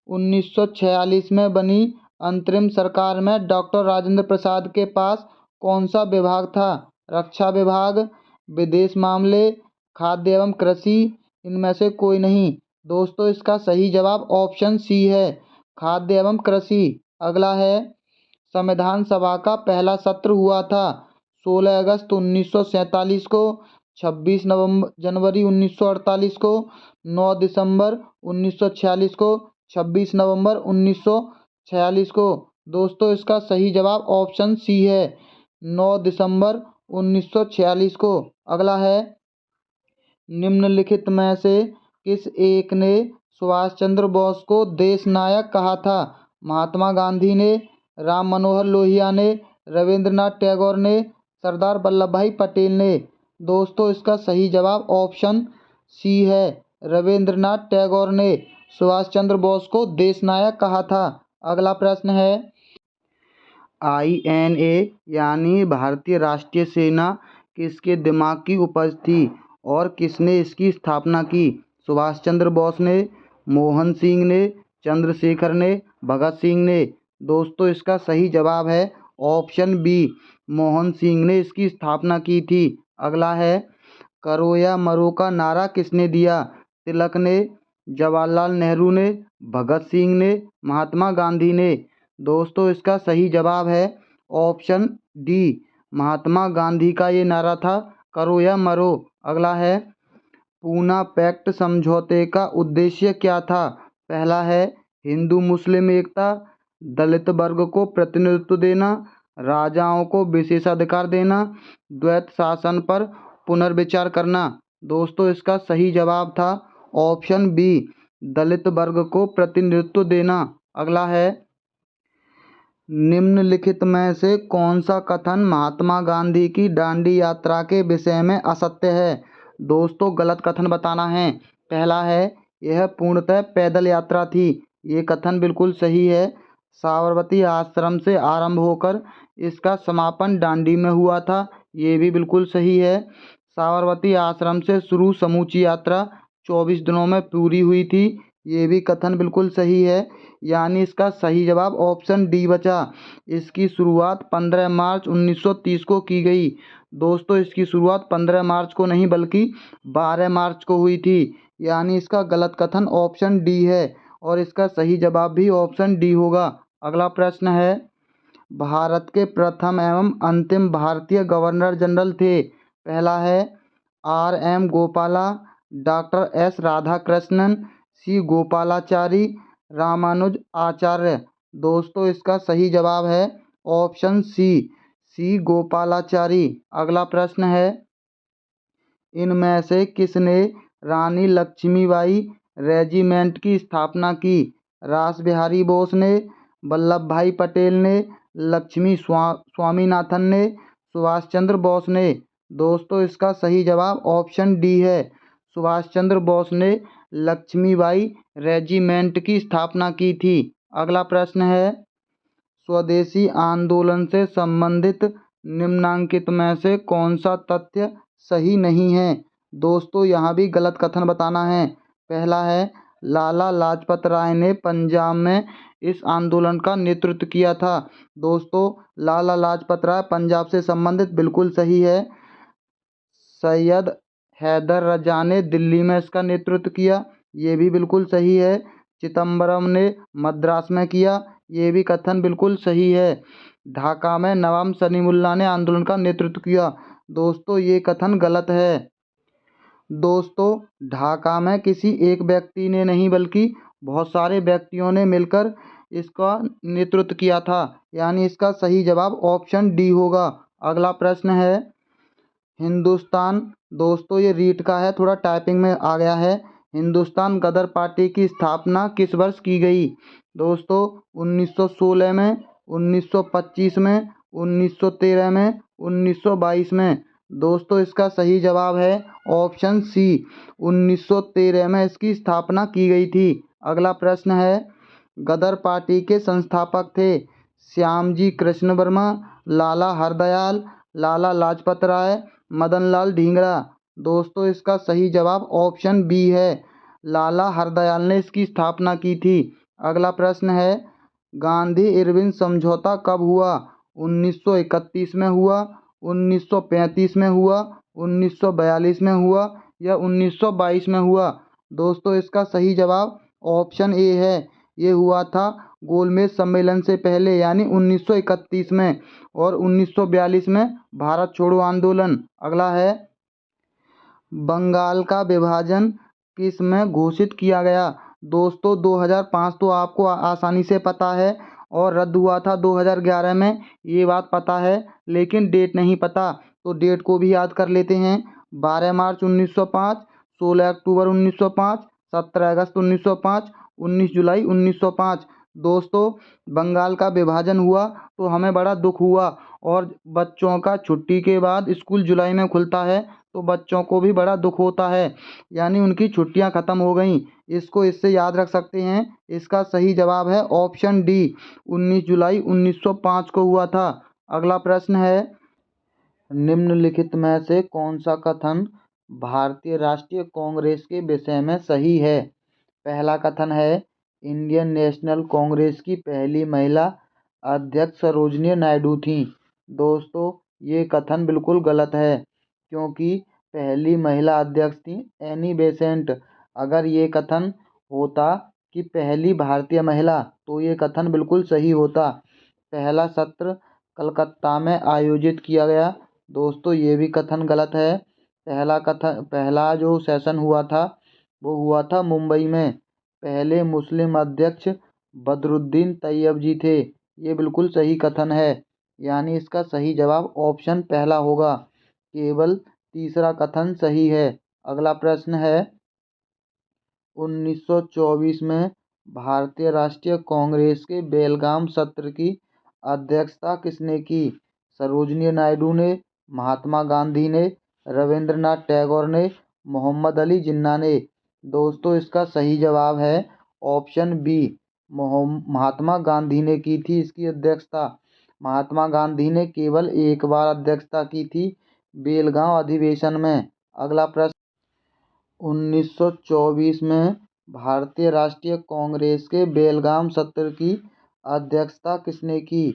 1946 में बनी अंतरिम सरकार में डॉक्टर राजेंद्र प्रसाद के पास कौन सा विभाग था? रक्षा विभाग, विदेश मामले, खाद्य एवं कृषि, इनमें से कोई नहीं। दोस्तों, इसका सही जवाब ऑप्शन सी है, खाद्य एवं कृषि। अगला है, संविधान सभा का पहला सत्र हुआ था 16 अगस्त 1947 को, 26 जनवरी 1948 को, 9 दिसंबर 1946 को, 26 नवंबर 1946 को। दोस्तों, इसका सही जवाब ऑप्शन सी है, 9 दिसंबर 1946 को। अगला है, निम्नलिखित में से किस एक ने सुभाष चंद्र बोस को देश नायक कहा था? महात्मा गांधी ने, राम मनोहर लोहिया ने, रविंद्रनाथ टैगोर ने, सरदार वल्लभ भाई पटेल ने। दोस्तों, इसका सही जवाब ऑप्शन सी है, रविंद्रनाथ टैगोर ने सुभाष चंद्र बोस को देश नायक कहा था। अगला प्रश्न है, INA यानी भारतीय राष्ट्रीय सेना किसके दिमाग की उपज थी और किसने इसकी स्थापना की? सुभाष चंद्र बोस ने, मोहन सिंह ने, चंद्रशेखर ने, भगत सिंह ने। दोस्तों इसका सही जवाब है ऑप्शन बी, मोहन सिंह ने इसकी स्थापना की थी। अगला है, करो या मरो का नारा किसने दिया? तिलक ने, जवाहरलाल नेहरू ने, भगत सिंह ने, महात्मा गांधी ने। दोस्तों इसका सही जवाब है ऑप्शन डी, महात्मा गांधी का ये नारा था, करो या मरो। अगला है, पूना पैक्ट समझौते का उद्देश्य क्या था? पहला है हिंदू मुस्लिम एकता, दलित वर्ग को प्रतिनिधित्व देना, राजाओं को विशेषाधिकार देना, द्वैत शासन पर पुनर्विचार करना। दोस्तों इसका सही जवाब था ऑप्शन बी, दलित वर्ग को प्रतिनिधित्व देना। अगला है, निम्नलिखित में से कौन सा कथन महात्मा गांधी की दांडी यात्रा के विषय में असत्य है? दोस्तों गलत कथन बताना है। पहला है, यह पूर्णतः पैदल यात्रा थी। ये कथन बिल्कुल सही है। साबरमती आश्रम से आरंभ होकर इसका समापन दांडी में हुआ था। ये भी बिल्कुल सही है। साबरमती आश्रम से शुरू समूची यात्रा 24 दिनों में पूरी हुई थी। ये भी कथन बिल्कुल सही है। यानी इसका सही जवाब ऑप्शन डी बचा। इसकी शुरुआत 15 मार्च 1930 को की गई। दोस्तों इसकी शुरुआत 15 मार्च को नहीं बल्कि 12 मार्च को हुई थी। यानी इसका गलत कथन ऑप्शन डी है और इसका सही जवाब भी ऑप्शन डी होगा। अगला प्रश्न है, भारत के प्रथम एवं अंतिम भारतीय गवर्नर जनरल थे? पहला है R M Gopala, doctor S Radhakrishnan, C Gopalachari, Ramanuja Acharya. दोस्तों इसका सही जवाब है ऑप्शन सी गोपालाचारी। अगला प्रश्न है, इनमें से किसने रानी लक्ष्मीबाई रेजिमेंट की स्थापना की? रास बिहारी बोस ने, वल्लभ भाई पटेल ने, लक्ष्मी स्वामीनाथन ने, सुभाष चंद्र बोस ने। दोस्तों इसका सही जवाब ऑप्शन डी है। सुभाष चंद्र बोस ने लक्ष्मीबाई रेजिमेंट की स्थापना की थी। अगला प्रश्न है, स्वदेशी आंदोलन से संबंधित निम्नांकित में से कौन सा तथ्य सही नहीं है? दोस्तों यहाँ भी गलत कथन बताना है। पहला है, लाला लाजपत राय ने पंजाब में इस आंदोलन का नेतृत्व किया था। दोस्तों लाला लाजपत राय पंजाब से संबंधित बिल्कुल सही है। सैयद हैदर रजा ने दिल्ली में इसका नेतृत्व किया। ये भी बिल्कुल सही है। चिदम्बरम ने मद्रास में किया। ये भी कथन बिल्कुल सही है। ढाका में नवाब सलीमुल्लाह ने आंदोलन का नेतृत्व किया। दोस्तों ये कथन गलत है। दोस्तों ढाका में किसी एक व्यक्ति ने नहीं बल्कि बहुत सारे व्यक्तियों ने मिलकर इसका नेतृत्व किया था। यानी इसका सही जवाब ऑप्शन डी होगा। अगला प्रश्न है, हिंदुस्तान, दोस्तों ये रीट का है, थोड़ा टाइपिंग में आ गया है। हिंदुस्तान गदर पार्टी की स्थापना किस वर्ष की गई? दोस्तों 1916 में, 1925 में, 1913 में, 1922 में। दोस्तों इसका सही जवाब है ऑप्शन सी, 1913 में इसकी स्थापना की गई थी। अगला प्रश्न है, गदर पार्टी के संस्थापक थे? श्यामजी कृष्ण वर्मा, लाला हरदयाल, लाला लाजपत राय, मदन लाल ढींगरा। दोस्तों इसका सही जवाब ऑप्शन बी है, लाला हरदयाल ने इसकी स्थापना की थी। अगला प्रश्न है, गांधी इरविन समझौता कब हुआ? 1931 में हुआ, 1935 में हुआ, 1942 में हुआ या 1922 में हुआ? दोस्तों इसका सही जवाब ऑप्शन ए है, ये हुआ था गोलमेज सम्मेलन से पहले यानी 1931 में और 1942 में भारत छोड़ो आंदोलन। अगला है, बंगाल का विभाजन किस में घोषित किया गया? दोस्तों 2005 तो आपको आसानी से पता है और रद्द हुआ था 2011 में, ये बात पता है, लेकिन डेट नहीं पता। तो डेट को भी याद कर लेते हैं। 12 मार्च 1905, 16 अक्टूबर 1905, 17 अगस्त 1905, 19 जुलाई 1905। दोस्तों बंगाल का विभाजन हुआ तो हमें बड़ा दुख हुआ और बच्चों का छुट्टी के बाद स्कूल जुलाई में खुलता है तो बच्चों को भी बड़ा दुख होता है, यानी उनकी छुट्टियां ख़त्म हो गईं। इसको इससे याद रख सकते हैं। इसका सही जवाब है ऑप्शन डी, 19 जुलाई 1905 को हुआ था। अगला प्रश्न है, निम्नलिखित में से कौन सा कथन भारतीय राष्ट्रीय कांग्रेस के विषय में सही है। पहला कथन है, इंडियन नेशनल कांग्रेस की पहली महिला अध्यक्ष सरोजिनी नायडू थीं। दोस्तों, ये कथन बिल्कुल गलत है, क्योंकि पहली महिला अध्यक्ष थी एनी बेसेंट। अगर ये कथन होता कि पहली भारतीय महिला, तो ये कथन बिल्कुल सही होता। पहला सत्र कलकत्ता में आयोजित किया गया। दोस्तों, ये भी कथन गलत है। पहला जो सेशन हुआ था वो हुआ था मुंबई में। पहले मुस्लिम अध्यक्ष बदरुद्दीन तैयब जी थे। ये बिल्कुल सही कथन है, यानी इसका सही जवाब ऑप्शन पहला होगा। केवल तीसरा कथन सही है। अगला प्रश्न है, 1924 में भारतीय राष्ट्रीय कांग्रेस के बेलगाम सत्र की अध्यक्षता किसने की? सरोजिनी नायडू ने, महात्मा गांधी ने, रविंद्रनाथ टैगोर ने, मोहम्मद अली जिन्ना ने। दोस्तों, इसका सही जवाब है ऑप्शन बी, महात्मा गांधी ने की थी इसकी अध्यक्षता। महात्मा गांधी ने केवल एक बार अध्यक्षता की थी, बेलगांव अधिवेशन में। अगला प्रश्न, 1924 में भारतीय राष्ट्रीय कांग्रेस के बेलगाम सत्र की अध्यक्षता किसने की?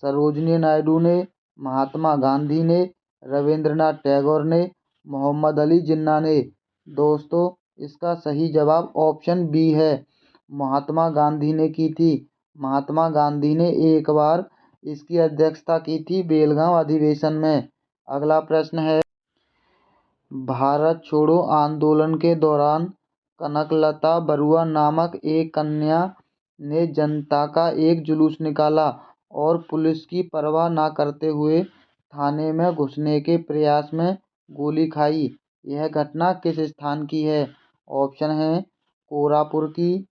सरोजिनी नायडू ने, महात्मा गांधी ने, रविंद्रनाथ टैगोर ने, मोहम्मद अली जिन्ना ने। दोस्तों, इसका सही जवाब ऑप्शन बी है, महात्मा गांधी ने की थी। महात्मा गांधी ने एक बार इसकी अध्यक्षता की थी बेलगाम अधिवेशन में। अगला प्रश्न है, भारत छोड़ो आंदोलन के दौरान कनकलता बरुआ नामक एक कन्या ने जनता का एक जुलूस निकाला और पुलिस की परवाह न करते हुए थाने में घुसने के प्रयास में गोली खाई। यह घटना किस स्थान की है? ऑप्शन है कोरापुर की,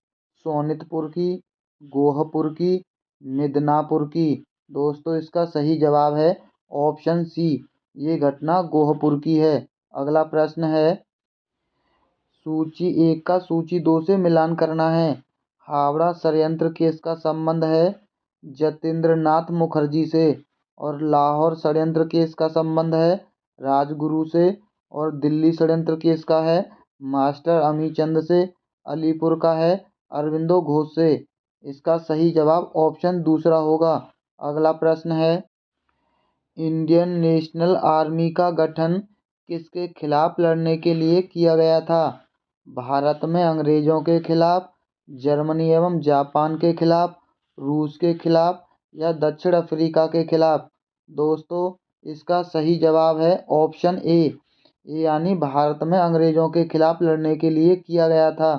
सोनितपुर की, गोहपुर की, मिदनापुर की। दोस्तों, इसका सही जवाब है ऑप्शन सी, ये घटना गोहपुर की है। अगला प्रश्न है, सूची 1 का सूची 2 से मिलान करना है। हावड़ा षड्यंत्र केस का संबंध है जतेंद्र नाथ मुखर्जी से, और लाहौर षड्यंत्र केस का संबंध है राजगुरु से, और दिल्ली षड्यंत्र केस का है मास्टर अमीचंद से, अलीपुर का है अरविंदो घोष से। इसका सही जवाब ऑप्शन दूसरा होगा। अगला प्रश्न है, इंडियन नेशनल आर्मी का गठन किसके खिलाफ लड़ने के लिए किया गया था? भारत में अंग्रेजों के खिलाफ, जर्मनी एवं जापान के खिलाफ, रूस के खिलाफ, या दक्षिण अफ्रीका के खिलाफ? दोस्तों, इसका सही जवाब है ऑप्शन ए, यानी भारत में अंग्रेजों के खिलाफ लड़ने के लिए किया गया था।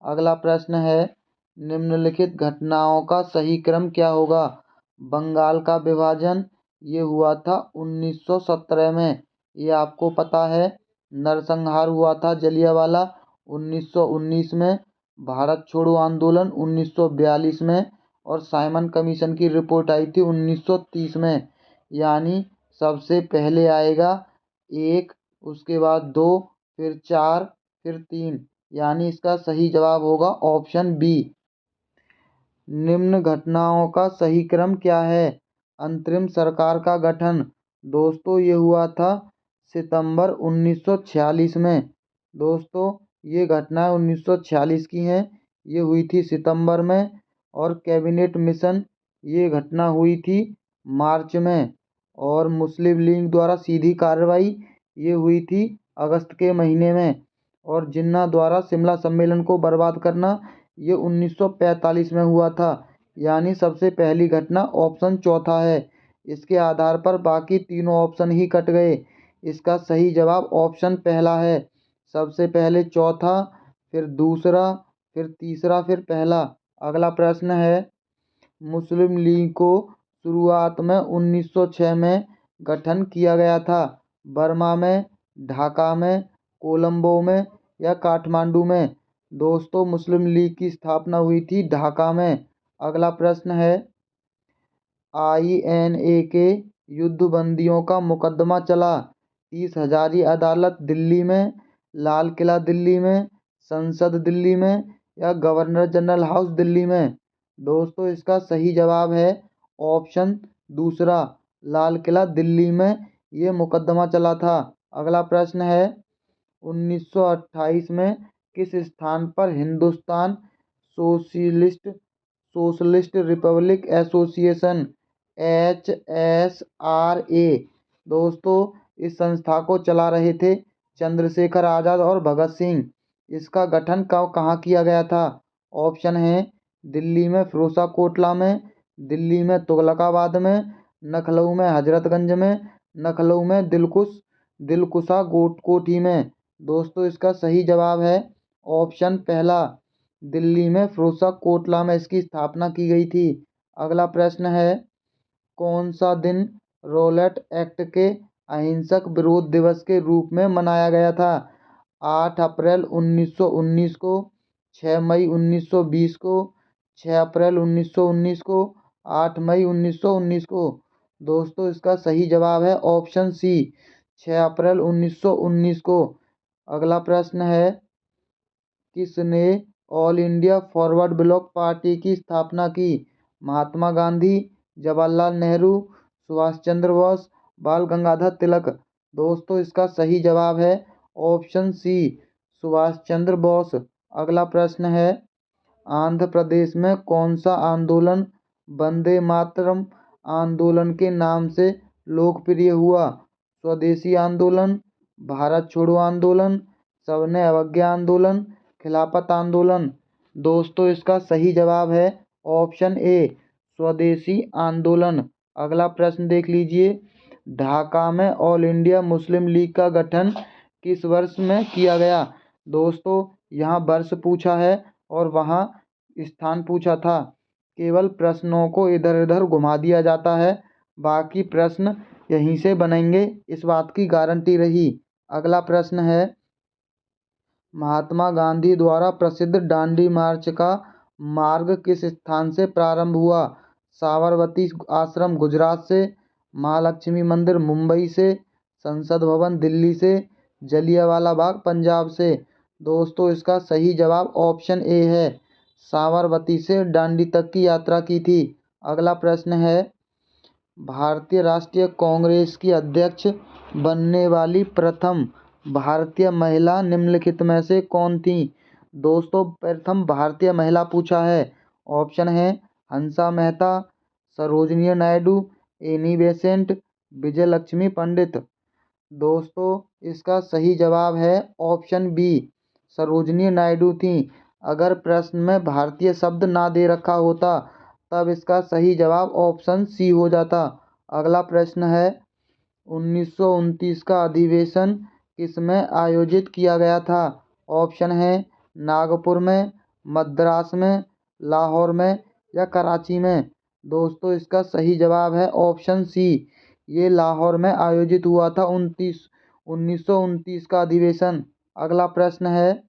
अगला प्रश्न है, निम्नलिखित घटनाओं का सही क्रम क्या होगा? बंगाल का विभाजन ये हुआ था 1917 में, ये आपको पता है। नरसंहार हुआ था जलियांवाला 1919 में। भारत छोड़ो आंदोलन 1942 में, और साइमन कमीशन की रिपोर्ट आई थी 1930 में। यानी सबसे पहले आएगा 1, उसके बाद 2, फिर 4, फिर 3, यानी इसका सही जवाब होगा ऑप्शन बी। निम्न घटनाओं का सही क्रम क्या है? अंतरिम सरकार का गठन। दोस्तों, ये हुआ था सितंबर 1946 में। दोस्तों, ये घटनाएं 1946 की हैं, ये हुई थी सितंबर में। और कैबिनेट मिशन, ये घटना हुई थी मार्च में। और मुस्लिम लीग द्वारा सीधी कार्रवाई, ये हुई थी अगस्त के महीने में। और जिन्ना द्वारा शिमला सम्मेलन को बर्बाद करना, ये 1945 में हुआ था। यानी सबसे पहली घटना ऑप्शन चौथा है। इसके आधार पर बाकी तीनों ऑप्शन ही कट गए। इसका सही जवाब ऑप्शन पहला है। सबसे पहले चौथा, फिर दूसरा, फिर तीसरा, फिर पहला। अगला प्रश्न है, मुस्लिम लीग को शुरुआत में 1906 में गठन किया गया था। बर्मा में, ढाका में, कोलंबो में, या काठमांडू में? दोस्तों, मुस्लिम लीग की स्थापना हुई थी ढाका में। अगला प्रश्न है, INA के युद्धबंदियों का मुकदमा चला 30 हजारी अदालत दिल्ली में, लाल किला दिल्ली में, संसद दिल्ली में, या गवर्नर जनरल हाउस दिल्ली में? दोस्तों, इसका सही जवाब है ऑप्शन दूसरा, लाल किला दिल्ली में ये मुकदमा चला था। अगला प्रश्न है, 1928 में किस स्थान पर Hindustan socialist socialist Republic association HSRA दोस्तों इस संस्था को चला रहे थे चंद्रशेखर आज़ाद और भगत सिंह। इसका गठन कब कहाँ किया गया था? ऑप्शन है दिल्ली में फिरोजा कोटला में, दिल्ली में तुगलकाबाद में, लखनऊ में हजरतगंज में, लखनऊ में दिलकुशा कोठी में। दोस्तों इसका सही जवाब है ऑप्शन पहला, दिल्ली में फिरोजा कोटला में इसकी स्थापना की गई थी। अगला प्रश्न है कौन सा दिन रॉलेट एक्ट के अहिंसक विरोध दिवस के रूप में मनाया गया था? 8 अप्रैल 1919 को, 6 मई 1920 को, 6 अप्रैल 1919 को, 8 मई 1919 को। दोस्तों इसका सही जवाब है ऑप्शन सी 6 अप्रैल 1919 को। अगला प्रश्न है किसने all India forward block party की स्थापना की? महात्मा गांधी, जवाहरलाल नेहरू, सुभाष चंद्र बोस, बाल गंगाधर तिलक। दोस्तों इसका सही जवाब है ऑप्शन सी सुभाष चंद्र बोस। अगला प्रश्न है आंध्र प्रदेश में कौन सा आंदोलन वंदे मातरम आंदोलन के नाम से लोकप्रिय हुआ? स्वदेशी आंदोलन, भारत छोड़ो आंदोलन, सबने अवज्ञा आंदोलन, खिलाफत आंदोलन। दोस्तों इसका सही जवाब है ऑप्शन ए स्वदेशी आंदोलन। अगला प्रश्न देख लीजिए ढाका में ऑल इंडिया मुस्लिम लीग का गठन किस वर्ष में किया गया? दोस्तों यहाँ वर्ष पूछा है और वहाँ स्थान पूछा था। केवल प्रश्नों को इधर उधर घुमा दिया जाता है, बाकी प्रश्न यहीं से बनेंगे इस बात की गारंटी रही। अगला प्रश्न है महात्मा गांधी द्वारा प्रसिद्ध दांडी मार्च का मार्ग किस स्थान से प्रारंभ हुआ? साबरमती आश्रम गुजरात से, महालक्ष्मी मंदिर मुंबई से, संसद भवन दिल्ली से, जलियांवाला बाग पंजाब से। दोस्तों इसका सही जवाब ऑप्शन ए है साबरमती से दांडी तक की यात्रा की थी। अगला प्रश्न है भारतीय राष्ट्रीय कांग्रेस की अध्यक्ष बनने वाली प्रथम भारतीय महिला निम्नलिखित में से कौन थी? दोस्तों प्रथम भारतीय महिला पूछा है। ऑप्शन है हंसा मेहता, सरोजिनी नायडू, एनी बेसेंट, विजय लक्ष्मी पंडित। दोस्तों इसका सही जवाब है ऑप्शन बी सरोजिनी नायडू थी। अगर प्रश्न में भारतीय शब्द ना दे रखा होता तब इसका सही जवाब ऑप्शन सी हो जाता। अगला प्रश्न है 1929 का अधिवेशन किस में आयोजित किया गया था? ऑप्शन है नागपुर में, मद्रास में, लाहौर में या कराची में। दोस्तों इसका सही जवाब है ऑप्शन सी ये लाहौर में आयोजित हुआ था 1929 का अधिवेशन। अगला प्रश्न है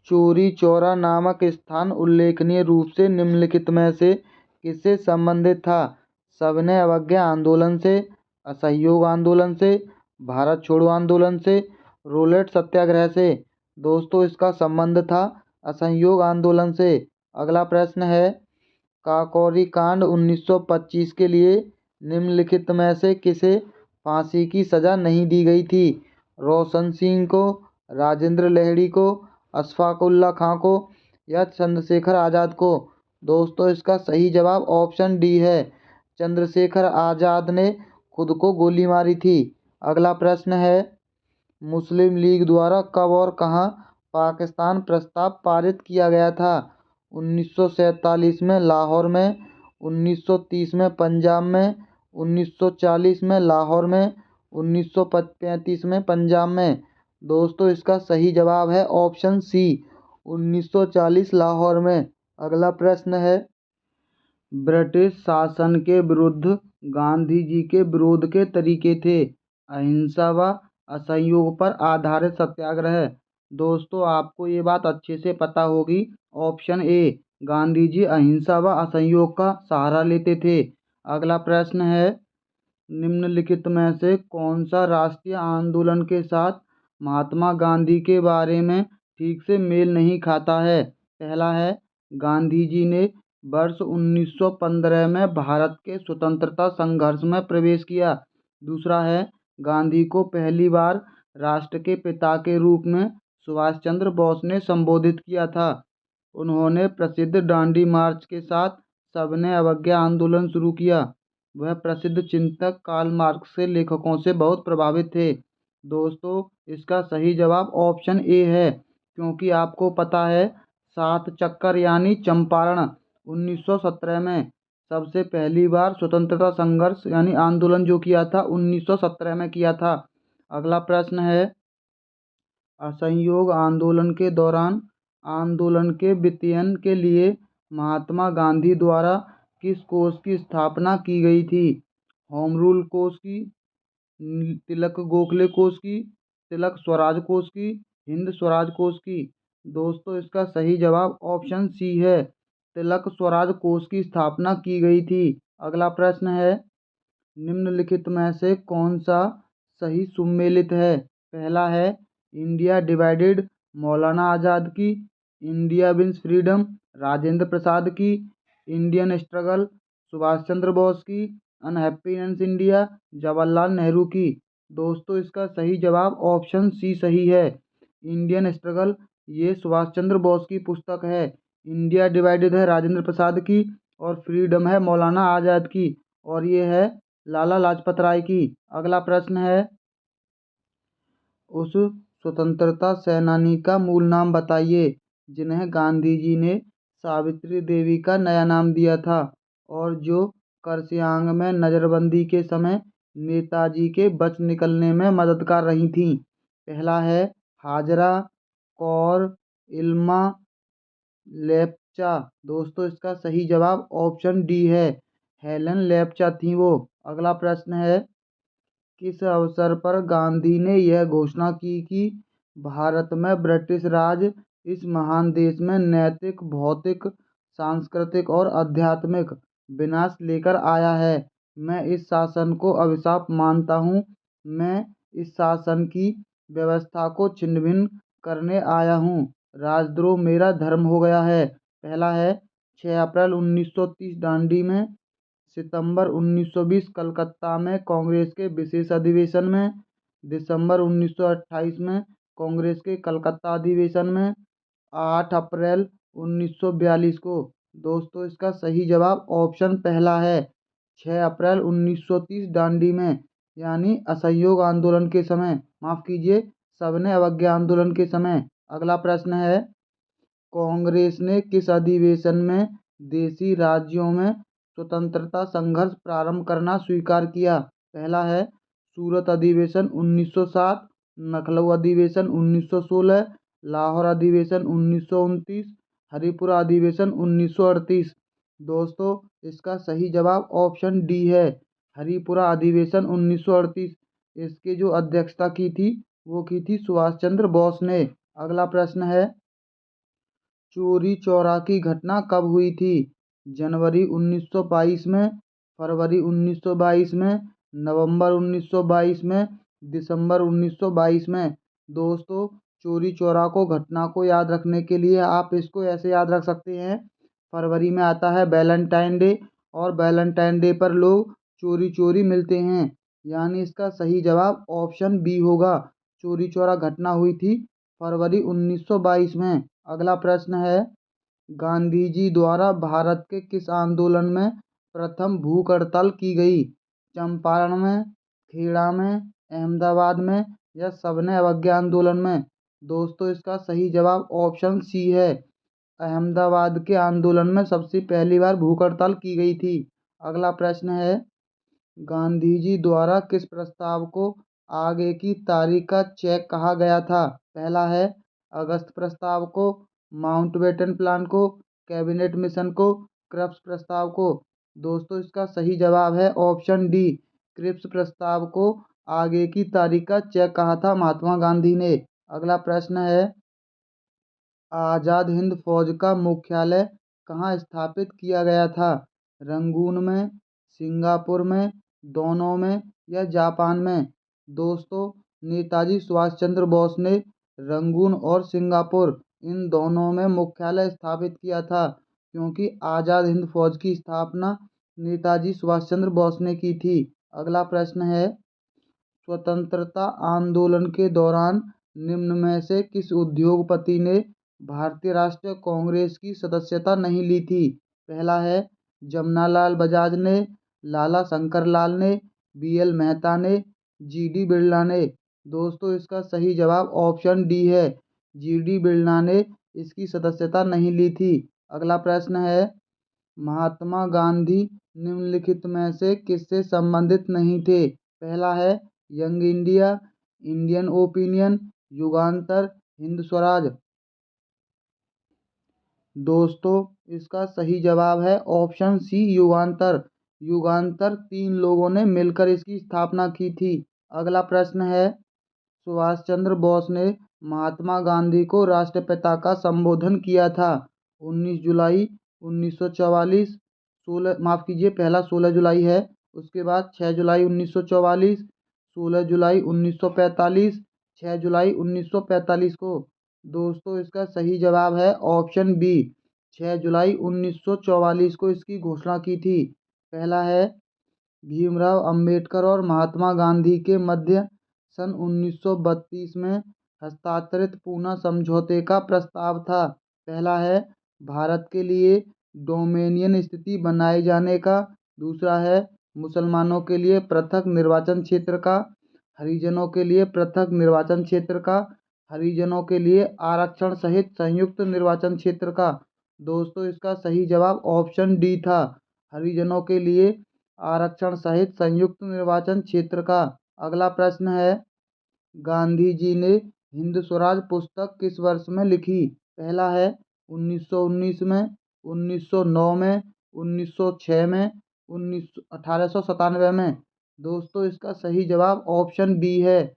चौरी चौरा नामक स्थान उल्लेखनीय रूप से निम्नलिखित में से किससे संबंधित था? सबने अवज्ञा आंदोलन से, असहयोग आंदोलन से, भारत छोड़ो आंदोलन से, रोलेट सत्याग्रह से। दोस्तों इसका संबंध था असहयोग आंदोलन से। अगला प्रश्न है काकोरी कांड 1925 के लिए निम्नलिखित में से किसे फांसी की सजा नहीं दी गई थी? रोशन सिंह को, राजेंद्र लहड़ी को, अशफाक उल्ला खां को या चंद्रशेखर आज़ाद को। दोस्तों इसका सही जवाब ऑप्शन डी है चंद्रशेखर आज़ाद ने खुद को गोली मारी थी। अगला प्रश्न है मुस्लिम लीग द्वारा कब और कहाँ पाकिस्तान प्रस्ताव पारित किया गया था? 1947 में लाहौर में, 1930 में पंजाब में, 1940 में लाहौर में, 1935 में पंजाब में। दोस्तों इसका सही जवाब है ऑप्शन सी 1940 लाहौर में। अगला प्रश्न है ब्रिटिश शासन के विरुद्ध गांधी जी के विरोध के तरीके थे अहिंसा व असहयोग पर आधारित सत्याग्रह। दोस्तों आपको ये बात अच्छे से पता होगी ऑप्शन ए गांधी जी अहिंसा व असहयोग का सहारा लेते थे। अगला प्रश्न है निम्नलिखित में से कौन सा राष्ट्रीय आंदोलन के साथ महात्मा गांधी के बारे में ठीक से मेल नहीं खाता है? पहला है गांधी जी ने वर्ष 1915 में भारत के स्वतंत्रता संघर्ष में प्रवेश किया। दूसरा है गांधी को पहली बार राष्ट्र के पिता के रूप में सुभाष चंद्र बोस ने संबोधित किया था। उन्होंने प्रसिद्ध दांडी मार्च के साथ सविनय अवज्ञा आंदोलन शुरू किया। वह प्रसिद्ध चिंतक कार्ल मार्क्स के लेखकों से बहुत प्रभावित थे। दोस्तों, इसका सही जवाब ऑप्शन ए है, क्योंकि आपको पता है सात चक्कर यानी चंपारण 1917 में सबसे पहली बार स्वतंत्रता संघर्ष यानी आंदोलन जो किया था 1917 में किया था। अगला प्रश्न है, असहयोग आंदोलन के दौरान आंदोलन के वित्तीयन के लिए महात्मा गांधी द्वारा किस कोष की स्थापना की गई थी? होम रूल कोष की, तिलक गोखले कोष की, तिलक स्वराज कोष की, हिंद स्वराज कोष की? दोस्तों, इसका सही जवाब ऑप्शन सी है, तिलक स्वराज कोष की स्थापना की गई थी। अगला प्रश्न है, निम्नलिखित में से कौन सा सही सुमेलित है? पहला है इंडिया डिवाइडेड मौलाना आज़ाद की, India wins freedom Rajendra Prasad की, इंडियन स्ट्रगल सुभाष चंद्र बोस की, अनहैप्पीनेस इंडिया जवाहरलाल नेहरू की? दोस्तों, इसका सही जवाब ऑप्शन सी सही है, इंडियन स्ट्रगल। ये सुभाष चंद्र बोस की पुस्तक है। इंडिया डिवाइडेड है राजेंद्र प्रसाद की, और फ्रीडम है मौलाना आज़ाद की, और ये है लाला लाजपत राय की। अगला प्रश्न है, उस स्वतंत्रता सेनानी का मूल नाम बताइए जिन्हें गांधी जी ने सावित्री देवी का नया नाम दिया था और जो करसियांग में नज़रबंदी के समय नेताजी के बच निकलने में मददगार रही थीं। पहला है हाजरा कौर इल्मा लेप्चा। दोस्तों, इसका सही जवाब ऑप्शन डी है, हेलन लेप्चा थी वो। अगला प्रश्न है, किस अवसर पर गांधी ने यह घोषणा की कि भारत में ब्रिटिश राज इस महान देश में नैतिक, भौतिक, सांस्कृतिक और आध्यात्मिक विनाश लेकर आया है? मैं इस शासन को अभिशाप मानता हूँ। मैं इस शासन की व्यवस्था को छिन्न भिन्न करने आया हूँ। राजद्रोह मेरा धर्म हो गया है। पहला है 6 अप्रैल 1930 दांडी में, सितंबर 1920 कलकत्ता में कांग्रेस के विशेष अधिवेशन में, दिसंबर 1928 में कांग्रेस के कलकत्ता अधिवेशन में, 8 अप्रैल 1942 को। दोस्तों, इसका सही जवाब ऑप्शन पहला है, 6 अप्रैल 1930 दांडी में, यानी असहयोग आंदोलन के समय, माफ़ कीजिए सविनय अवज्ञा आंदोलन के समय। अगला प्रश्न है, कांग्रेस ने किस अधिवेशन में देशी राज्यों में स्वतंत्रता संघर्ष प्रारंभ करना स्वीकार किया? पहला है सूरत अधिवेशन 1907, लखनऊ अधिवेशन 1916, लाहौर अधिवेशन 1929, हरिपुरा अधिवेशन 1938। दोस्तों, इसका सही जवाब ऑप्शन डी है, हरिपुरा अधिवेशन 1938। इसकी जो अध्यक्षता की थी वो की थी सुभाष चंद्र बोस ने। अगला प्रश्न है, चौरी चौरा की घटना कब हुई थी? जनवरी 1922 में, फरवरी 1922 में, नवंबर 1922 में, दिसंबर 1922 में? दोस्तों, चौरी चौरा को घटना को याद रखने के लिए आप इसको ऐसे याद रख सकते हैं, फरवरी में आता है वैलेंटाइन डे, और वैलेंटाइन डे पर लोग चोरी चोरी मिलते हैं, यानी इसका सही जवाब ऑप्शन बी होगा। चौरी चौरा घटना हुई थी फरवरी 1922 में। अगला प्रश्न है, गांधी जी द्वारा भारत के किस आंदोलन में प्रथम भूख हड़ताल की गई? चंपारण में, खेड़ा में, अहमदाबाद में, या सविनय अवज्ञा आंदोलन में? दोस्तों, इसका सही जवाब ऑप्शन सी है, अहमदाबाद के आंदोलन में सबसे पहली बार भूख हड़ताल की गई थी। अगला प्रश्न है, गांधी जी द्वारा किस प्रस्ताव को आगे की तारीख का चेक कहा गया था? पहला है अगस्त प्रस्ताव को, माउंटबेटन प्लान को, कैबिनेट मिशन को, क्रिप्स प्रस्ताव को? दोस्तों, इसका सही जवाब है ऑप्शन डी, क्रिप्स प्रस्ताव को आगे की तारीख का चेक कहा था महात्मा गांधी ने। अगला प्रश्न है, आज़ाद हिंद फौज का मुख्यालय कहाँ स्थापित किया गया था? रंगून में, सिंगापुर में, दोनों में, या जापान में? दोस्तों, नेताजी सुभाष चंद्र बोस ने रंगून और सिंगापुर इन दोनों में मुख्यालय स्थापित किया था, क्योंकि आज़ाद हिंद फौज की स्थापना नेताजी सुभाष चंद्र बोस ने की थी। अगला प्रश्न है, स्वतंत्रता आंदोलन के दौरान निम्न में से किस उद्योगपति ने भारतीय राष्ट्रीय कांग्रेस की सदस्यता नहीं ली थी? पहला है जमनालाल बजाज ने, लाला शंकरलाल ने, बी.एल. मेहता ने, जी.डी. बिरला ने। दोस्तों इसका सही जवाब ऑप्शन डी है, जी.डी. बिरला ने इसकी सदस्यता नहीं ली थी। अगला प्रश्न है, महात्मा गांधी निम्नलिखित में से किससे संबंधित नहीं थे? पहला है Young India, Indian Opinion, Yugantar, Hind Swaraj. दोस्तों इसका सही जवाब है ऑप्शन सी, युगांतर। युगांतर 3 लोगों ने मिलकर इसकी स्थापना की थी। अगला प्रश्न है, सुभाष चंद्र बोस ने महात्मा गांधी को राष्ट्रपिता का संबोधन किया था। 19 जुलाई 1944, 16 माफ़ कीजिए, पहला 16 जुलाई है, उसके बाद 6 जुलाई 1944, 16 जुलाई 1945, 6 जुलाई 1945 को। दोस्तों इसका सही जवाब है ऑप्शन बी, 6 जुलाई 1944 को इसकी घोषणा की थी। पहला है भीमराव अंबेडकर और महात्मा गांधी के मध्य सन 1932 में हस्ताक्षरित पूना समझौते का प्रस्ताव था। पहला है भारत के लिए डोमिनियन स्थिति बनाए जाने का। दूसरा है मुसलमानों के लिए पृथक निर्वाचन क्षेत्र का, हरिजनों के लिए पृथक निर्वाचन क्षेत्र का, हरिजनों के लिए आरक्षण सहित संयुक्त निर्वाचन क्षेत्र का। दोस्तों इसका सही जवाब ऑप्शन डी था, हरिजनों के लिए आरक्षण सहित संयुक्त निर्वाचन क्षेत्र का। अगला प्रश्न है, गांधी जी ने हिंद स्वराज पुस्तक किस वर्ष में लिखी? पहला है 1919 में, 1909 में, 1906 में, 1897 में। दोस्तों इसका सही जवाब ऑप्शन बी है,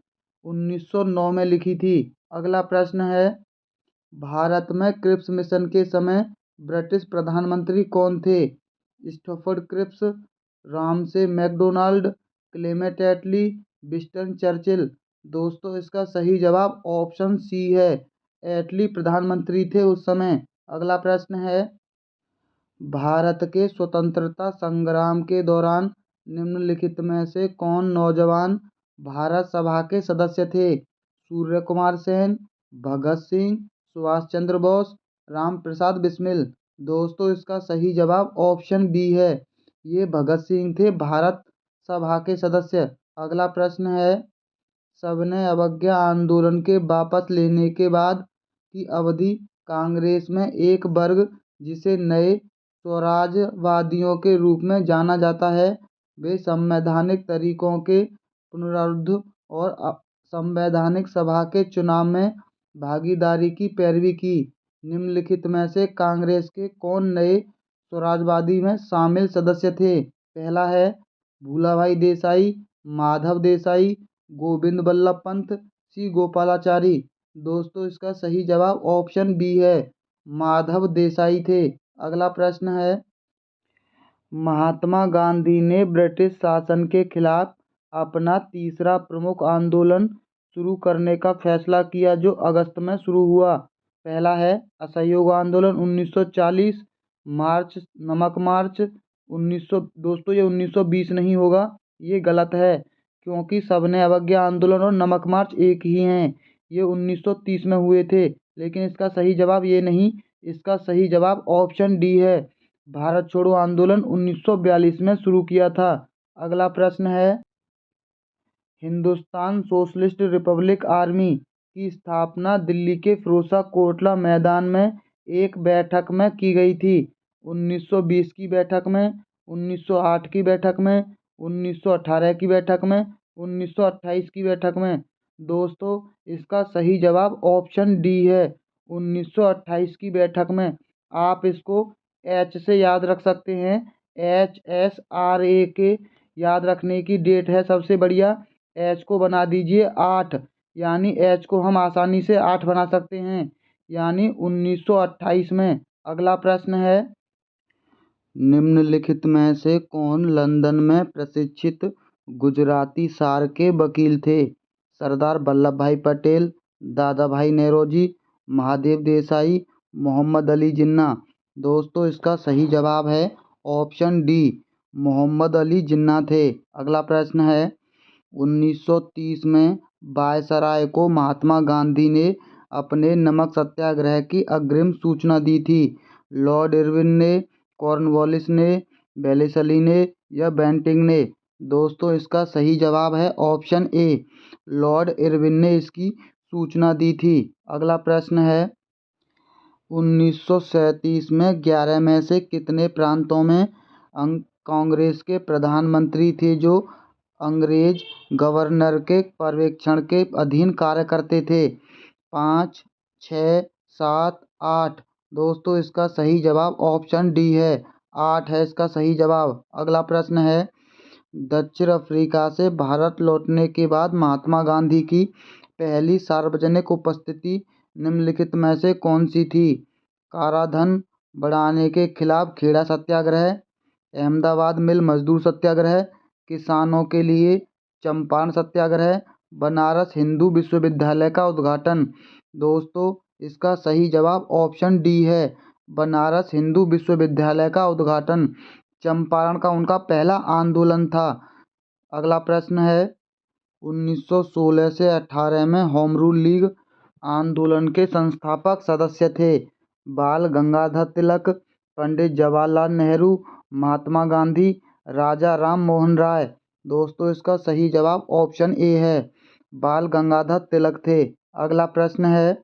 1909 में लिखी थी। अगला प्रश्न है, भारत में क्रिप्स मिशन के समय ब्रिटिश प्रधानमंत्री कौन थे? Stafford Cripps, Ramsay MacDonald, Clement Attlee, Winston Churchill. दोस्तों इसका सही जवाब ऑप्शन सी है, एटली प्रधानमंत्री थे उस समय। अगला प्रश्न है, भारत के स्वतंत्रता संग्राम के दौरान निम्नलिखित में से कौन नौजवान भारत सभा के सदस्य थे? सूर्य कुमार सेन, भगत सिंह, सुभाष चंद्र बोस, राम प्रसाद बिस्मिल। दोस्तों इसका सही जवाब ऑप्शन बी है, ये भगत सिंह थे भारत सभा के सदस्य। अगला प्रश्न है, सबने अवज्ञा आंदोलन के वापस लेने के बाद की अवधि कांग्रेस में एक वर्ग जिसे नए स्वराजवादियों के रूप में जाना जाता है, वे संवैधानिक तरीकों के पुनरुद्ध और संवैधानिक सभा के चुनाव में भागीदारी की पैरवी की। निम्नलिखित में से कांग्रेस के कौन नए स्वराजवादी में शामिल सदस्य थे? पहला है भूलाभाई देसाई, माधव देसाई, गोविंद बल्लभ पंत, सी गोपालाचारी। दोस्तों इसका सही जवाब ऑप्शन बी है, माधव देसाई थे। अगला प्रश्न है, महात्मा गांधी ने ब्रिटिश शासन के खिलाफ अपना तीसरा प्रमुख आंदोलन शुरू करने का फैसला किया जो अगस्त में शुरू हुआ। पहला है असहयोग आंदोलन 1940, मार्च, नमक मार्च 1900। दोस्तों ये 1920 नहीं होगा, ये गलत है, क्योंकि सबने अवज्ञा आंदोलन और नमक मार्च एक ही हैं। ये 1930 में हुए थे, लेकिन इसका सही जवाब ये नहीं, इसका सही जवाब ऑप्शन डी है, भारत छोड़ो आंदोलन 1942 में शुरू किया था। अगला प्रश्न है, हिंदुस्तान सोशलिस्ट रिपब्लिक आर्मी की स्थापना दिल्ली के फिरोजशाह कोटला मैदान में एक बैठक में की गई थी। 1920 की बैठक में, 1908 की बैठक में, 1918 की बैठक में, 1928 की बैठक में। दोस्तों इसका सही जवाब ऑप्शन डी है, 1928 की बैठक में। आप इसको एच से याद रख सकते हैं, HSRA के याद रखने की डेट है सबसे बढ़िया। एच को बना दीजिए 8, यानी एच को हम आसानी से 8 बना सकते हैं, यानी 1928 में। अगला प्रश्न है, निम्नलिखित में से कौन लंदन में प्रशिक्षित गुजराती सार के वकील थे? सरदार वल्लभ भाई पटेल, दादा भाई नौरोजी, महादेव देसाई, मोहम्मद अली जिन्ना। दोस्तों इसका सही जवाब है ऑप्शन डी, मोहम्मद अली जिन्ना थे। अगला प्रश्न है, 1930 में वायसराय को महात्मा गांधी ने अपने नमक सत्याग्रह की अग्रिम सूचना दी थी। लॉर्ड इरविन ने, कॉर्नवालिस ने, वेलेस्ली ने या बेंटिंक ने? दोस्तों इसका सही जवाब है ऑप्शन ए, लॉर्ड इरविन ने इसकी सूचना दी थी। अगला प्रश्न है 1937 में 11 में से कितने प्रांतों में कांग्रेस के प्रधानमंत्री थे जो अंग्रेज गवर्नर के पर्यवेक्षण के अधीन कार्य करते थे? 5, 6, 7, 8? दोस्तों इसका सही जवाब ऑप्शन डी है, 8 है इसका सही जवाब। अगला प्रश्न है दक्षिण अफ्रीका से भारत लौटने के बाद महात्मा गांधी की पहली सार्वजनिक उपस्थिति निम्नलिखित में से कौन सी थी? काराधन बढ़ाने के खिलाफ खेड़ा सत्याग्रह, अहमदाबाद मिल मजदूर सत्याग्रह, किसानों के लिए चंपारण सत्याग्रह, बनारस हिंदू विश्वविद्यालय का उद्घाटन? दोस्तों इसका सही जवाब ऑप्शन डी है, बनारस हिंदू विश्वविद्यालय का उद्घाटन। चंपारण का उनका पहला आंदोलन था। अगला प्रश्न है 1916 से 18 में होम रूल लीग आंदोलन के संस्थापक सदस्य थे? बाल गंगाधर तिलक, पंडित जवाहरलाल नेहरू, महात्मा गांधी, राजा राम मोहन राय? दोस्तों इसका सही जवाब ऑप्शन ए है, बाल गंगाधर तिलक थे। अगला प्रश्न है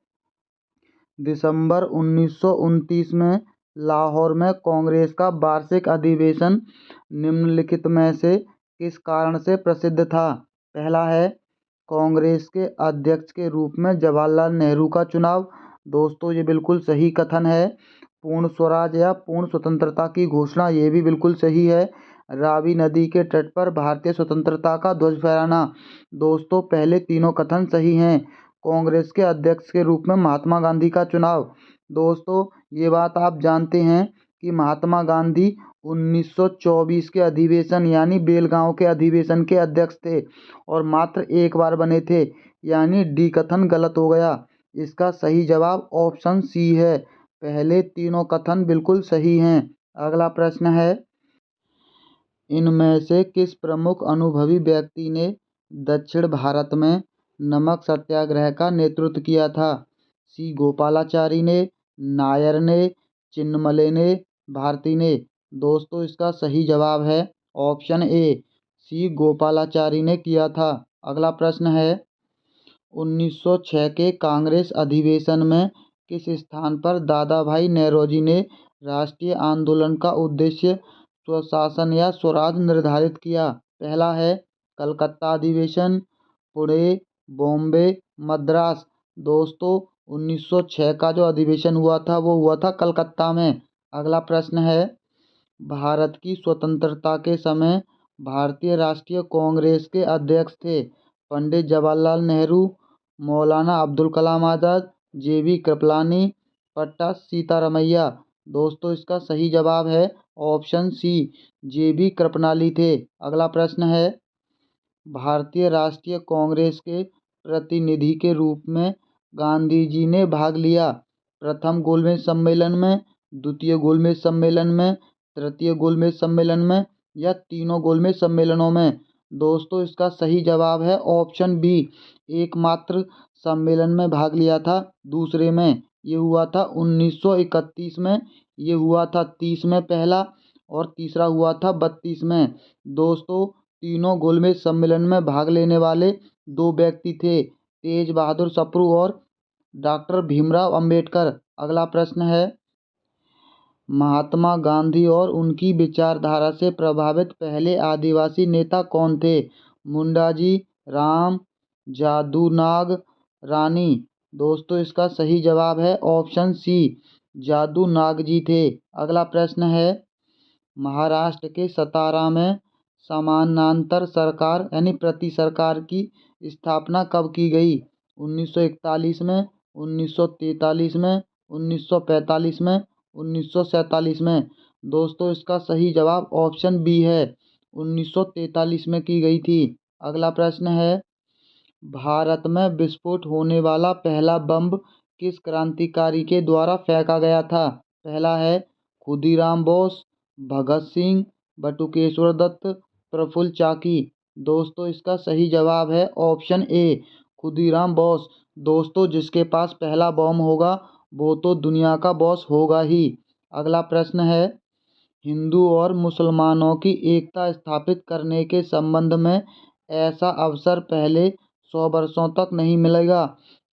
दिसंबर 1929 में लाहौर में कांग्रेस का वार्षिक अधिवेशन निम्नलिखित में से किस कारण से प्रसिद्ध था? पहला है कांग्रेस के अध्यक्ष के रूप में जवाहरलाल नेहरू का चुनाव। दोस्तों ये बिल्कुल सही कथन है। पूर्ण स्वराज या पूर्ण स्वतंत्रता की घोषणा, ये भी बिल्कुल सही है। रावी नदी के तट पर भारतीय स्वतंत्रता का ध्वज फहराना। दोस्तों पहले तीनों कथन सही हैं। कांग्रेस के अध्यक्ष के रूप में महात्मा गांधी का चुनाव। दोस्तों ये बात आप जानते हैं कि महात्मा गांधी 1924 के अधिवेशन यानी बेलगांव के अधिवेशन के अध्यक्ष थे और मात्र एक बार बने थे, यानी डी कथन गलत हो गया। इसका सही जवाब ऑप्शन सी है, पहले तीनों कथन बिल्कुल सही हैं। अगला प्रश्न है इनमें से किस प्रमुख अनुभवी व्यक्ति ने दक्षिण भारत में नमक सत्याग्रह का नेतृत्व किया था? सी गोपालाचारी ने, नायर ने, चिन्नमले ने, भारती ने? दोस्तों इसका सही जवाब है ऑप्शन ए, सी गोपालाचारी ने किया था। अगला प्रश्न है 1906 के कांग्रेस अधिवेशन में किस स्थान पर दादा भाई नौरोजी ने राष्ट्रीय आंदोलन का उद्देश्य स्वशासन या स्वराज निर्धारित किया? पहला है कलकत्ता अधिवेशन, पुणे, बॉम्बे, मद्रास? दोस्तों 1906 का जो अधिवेशन हुआ था वो हुआ था कलकत्ता में। अगला प्रश्न है भारत की स्वतंत्रता के समय भारतीय राष्ट्रीय कांग्रेस के अध्यक्ष थे? पंडित जवाहरलाल नेहरू, मौलाना अब्दुल कलाम आज़ाद, जेबी कृपलानी, पट्टा सीतारमैया? दोस्तों इसका सही जवाब है ऑप्शन सी, जेबी कृपलानी थे। अगला प्रश्न है भारतीय राष्ट्रीय कांग्रेस के प्रतिनिधि के रूप में गांधी जी ने भाग लिया प्रथम गोलमेज सम्मेलन में, द्वितीय गोलमेज सम्मेलन में, तृतीय गोलमेज सम्मेलन में या तीनों गोलमेज सम्मेलनों में? दोस्तों इसका सही जवाब है ऑप्शन बी, एकमात्र सम्मेलन में भाग लिया था, दूसरे में। ये हुआ था 1931 में, ये हुआ था 30 में पहला और तीसरा हुआ था 32 में। दोस्तों तीनों गोलमेज सम्मेलन में भाग लेने वाले दो व्यक्ति थे, तेज बहादुर सप्रू और डॉक्टर भीमराव अंबेडकर। अगला प्रश्न है महात्मा गांधी और उनकी विचारधारा से प्रभावित पहले आदिवासी नेता कौन थे? मुंडाजी, राम, जादू नाग, रानी? दोस्तों इसका सही जवाब है ऑप्शन सी, जादू नाग जी थे। अगला प्रश्न है महाराष्ट्र के सतारा में समानांतर सरकार यानी प्रति सरकार की स्थापना कब की गई? 1941 में, 1943 में, 1945 में, 1947 में? दोस्तों इसका सही जवाब ऑप्शन बी है, 1943 में की गई थी। अगला प्रश्न है भारत में विस्फोट होने वाला पहला बम किस क्रांतिकारी के द्वारा फेंका गया था? पहला है खुदीराम बोस, भगत सिंह, बटुकेश्वर दत्त, प्रफुल्ल चाकी? दोस्तों इसका सही जवाब है ऑप्शन ए, खुदीराम बोस। दोस्तों जिसके पास पहला बॉम्ब होगा वो तो दुनिया का बॉस होगा ही। अगला प्रश्न है, हिंदू और मुसलमानों की एकता स्थापित करने के संबंध में ऐसा अवसर पहले 100 वर्षों तक नहीं मिलेगा।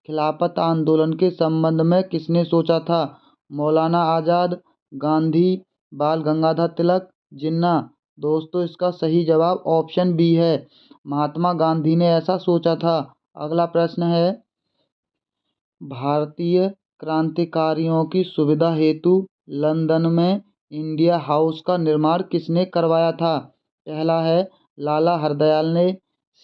खिलाफत आंदोलन के संबंध में किसने सोचा था? मौलाना आज़ाद, गांधी, बाल गंगाधर तिलक, जिन्ना। दोस्तों इसका सही जवाब ऑप्शन बी है, महात्मा गांधी ने ऐसा सोचा था। अगला प्रश्न है, भारतीय क्रांतिकारियों की सुविधा हेतु लंदन में इंडिया हाउस का निर्माण किसने करवाया था? पहला है लाला हरदयाल ने,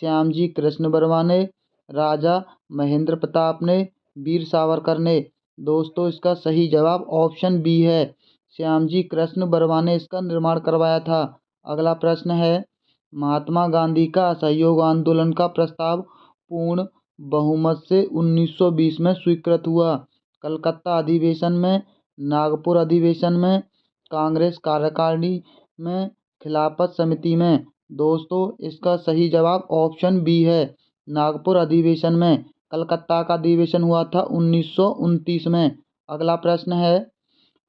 श्यामजी कृष्ण वर्मा ने, राजा महेंद्र प्रताप ने, वीर सावरकर ने। दोस्तों इसका सही जवाब ऑप्शन बी है, श्यामजी कृष्ण वर्मा ने इसका निर्माण करवाया था। अगला प्रश्न है, महात्मा गांधी का असहयोग आंदोलन का प्रस्ताव पूर्ण बहुमत से 1920 में स्वीकृत हुआ। कलकत्ता अधिवेशन में, नागपुर अधिवेशन में, कांग्रेस कार्यकारिणी में, खिलाफत समिति में। दोस्तों इसका सही जवाब ऑप्शन बी है, नागपुर अधिवेशन में। कलकत्ता का अधिवेशन हुआ था 1929 में। अगला प्रश्न है,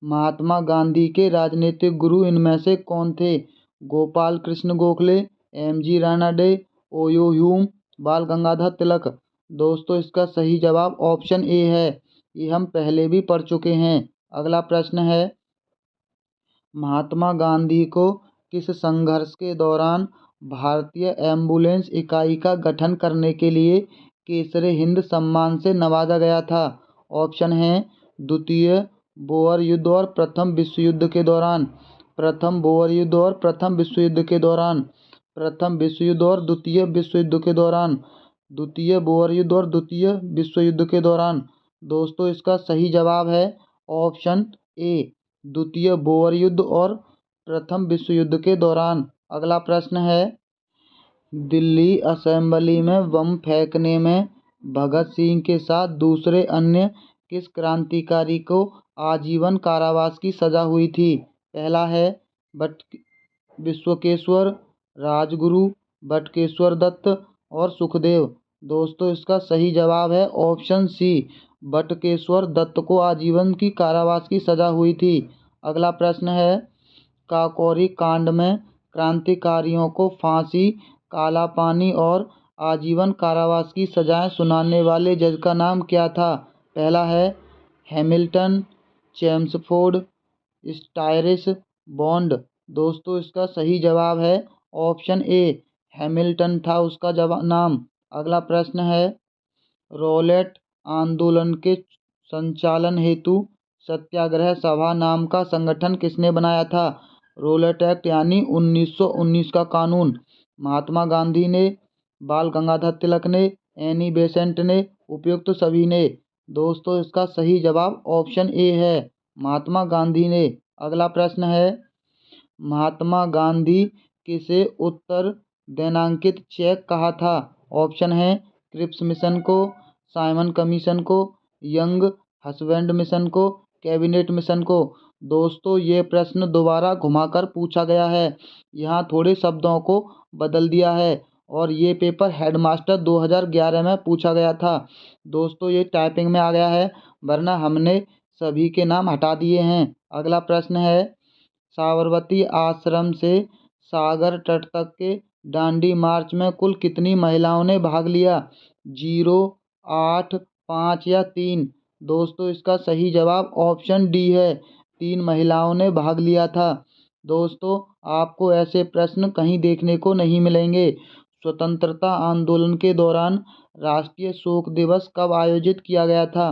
महात्मा गांधी के राजनीतिक गुरु इनमें से कौन थे? गोपाल कृष्ण गोखले, एम.जी. रानाडे, ओ.यू. ह्यूम, बाल गंगाधर तिलक। दोस्तों इसका सही जवाब ऑप्शन ए है, ये हम पहले भी पढ़ चुके हैं। अगला प्रश्न है, महात्मा गांधी को किस संघर्ष के दौरान भारतीय एम्बुलेंस इकाई का गठन करने के लिए केसरे हिंद सम्मान से नवाजा गया था? ऑप्शन है, द्वितीय बोअर युद्ध और प्रथम विश्व युद्ध के दौरान, प्रथम बोअर युद्ध और प्रथम विश्व युद्ध के दौरान, प्रथम विश्व युद्ध और द्वितीय विश्व युद्ध के दौरान, द्वितीय बोअर युद्ध और द्वितीय विश्व युद्ध के दौरान। दोस्तों इसका सही जवाब है ऑप्शन ए, द्वितीय बोअर युद्ध और प्रथम विश्व युद्ध के दौरान। अगला प्रश्न है, दिल्ली असेंबली में बम फेंकने में भगत सिंह के साथ दूसरे अन्य किस क्रांतिकारी को आजीवन कारावास की सजा हुई थी? पहला है बट विश्वकेश्वर, राजगुरु, बटकेश्वर दत्त और सुखदेव। दोस्तों इसका सही जवाब है ऑप्शन सी, बटकेश्वर दत्त को आजीवन की कारावास की सजा हुई थी। अगला प्रश्न है, काकोरी कांड में क्रांतिकारियों को फांसी, काला पानी और आजीवन कारावास की सजाएं सुनाने वाले जज का नाम क्या था? पहला है हैमिल्टन, चेम्सफोर्ड, स्टायरिस, बॉन्ड। दोस्तों इसका सही जवाब है ऑप्शन ए, हैमिल्टन था उसका जवाब नाम। अगला प्रश्न है, रॉलेट आंदोलन के संचालन हेतु सत्याग्रह सभा नाम का संगठन किसने बनाया था? रॉलेट एक्ट यानी 1919 का कानून। महात्मा गांधी ने, बाल गंगाधर तिलक ने, एनी बेसेंट ने, उपयुक्त सभी ने। दोस्तों इसका सही जवाब ऑप्शन ए है, महात्मा गांधी ने। अगला प्रश्न है, महात्मा गांधी किसे उत्तर दैनांकित चेक कहा था? ऑप्शन है, क्रिप्स मिशन को, साइमन कमीशन को, यंग हसबैंड मिशन को, कैबिनेट मिशन को। दोस्तों ये प्रश्न दोबारा घुमाकर पूछा गया है, यहाँ थोड़े शब्दों को बदल दिया है और ये पेपर हेडमास्टर 2011 में पूछा गया था। दोस्तों ये टाइपिंग में आ गया है, वरना हमने सभी के नाम हटा दिए हैं। अगला प्रश्न है, साबरमती आश्रम से सागर तट तक के दांडी मार्च में कुल कितनी महिलाओं ने भाग लिया? 0, 8, 5 या 3। दोस्तों इसका सही जवाब ऑप्शन डी है, 3 महिलाओं ने भाग लिया था। दोस्तों आपको ऐसे प्रश्न कहीं देखने को नहीं मिलेंगे। स्वतंत्रता आंदोलन के दौरान राष्ट्रीय शोक दिवस कब आयोजित किया गया था?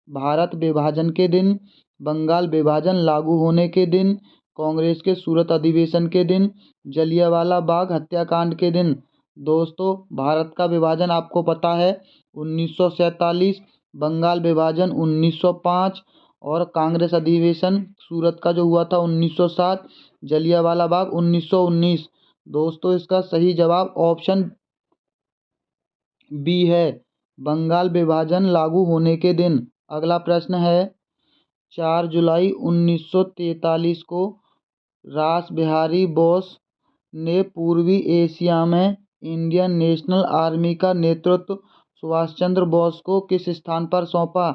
भारत विभाजन के दिन, बंगाल विभाजन लागू होने के दिन, कांग्रेस के सूरत अधिवेशन के दिन, जलियांवाला बाग हत्याकांड के दिन। दोस्तों भारत का विभाजन आपको पता है 1947, बंगाल विभाजन 1905 और कांग्रेस अधिवेशन सूरत का जो हुआ था 1907, जलियांवाला बाग 1919। दोस्तों इसका सही जवाब ऑप्शन बी है, बंगाल विभाजन लागू होने के दिन। अगला प्रश्न है, 4 जुलाई 1943 को रास बिहारी बोस ने पूर्वी एशिया में इंडियन नेशनल आर्मी का नेतृत्व सुभाष चंद्र बोस को किस स्थान पर सौंपा?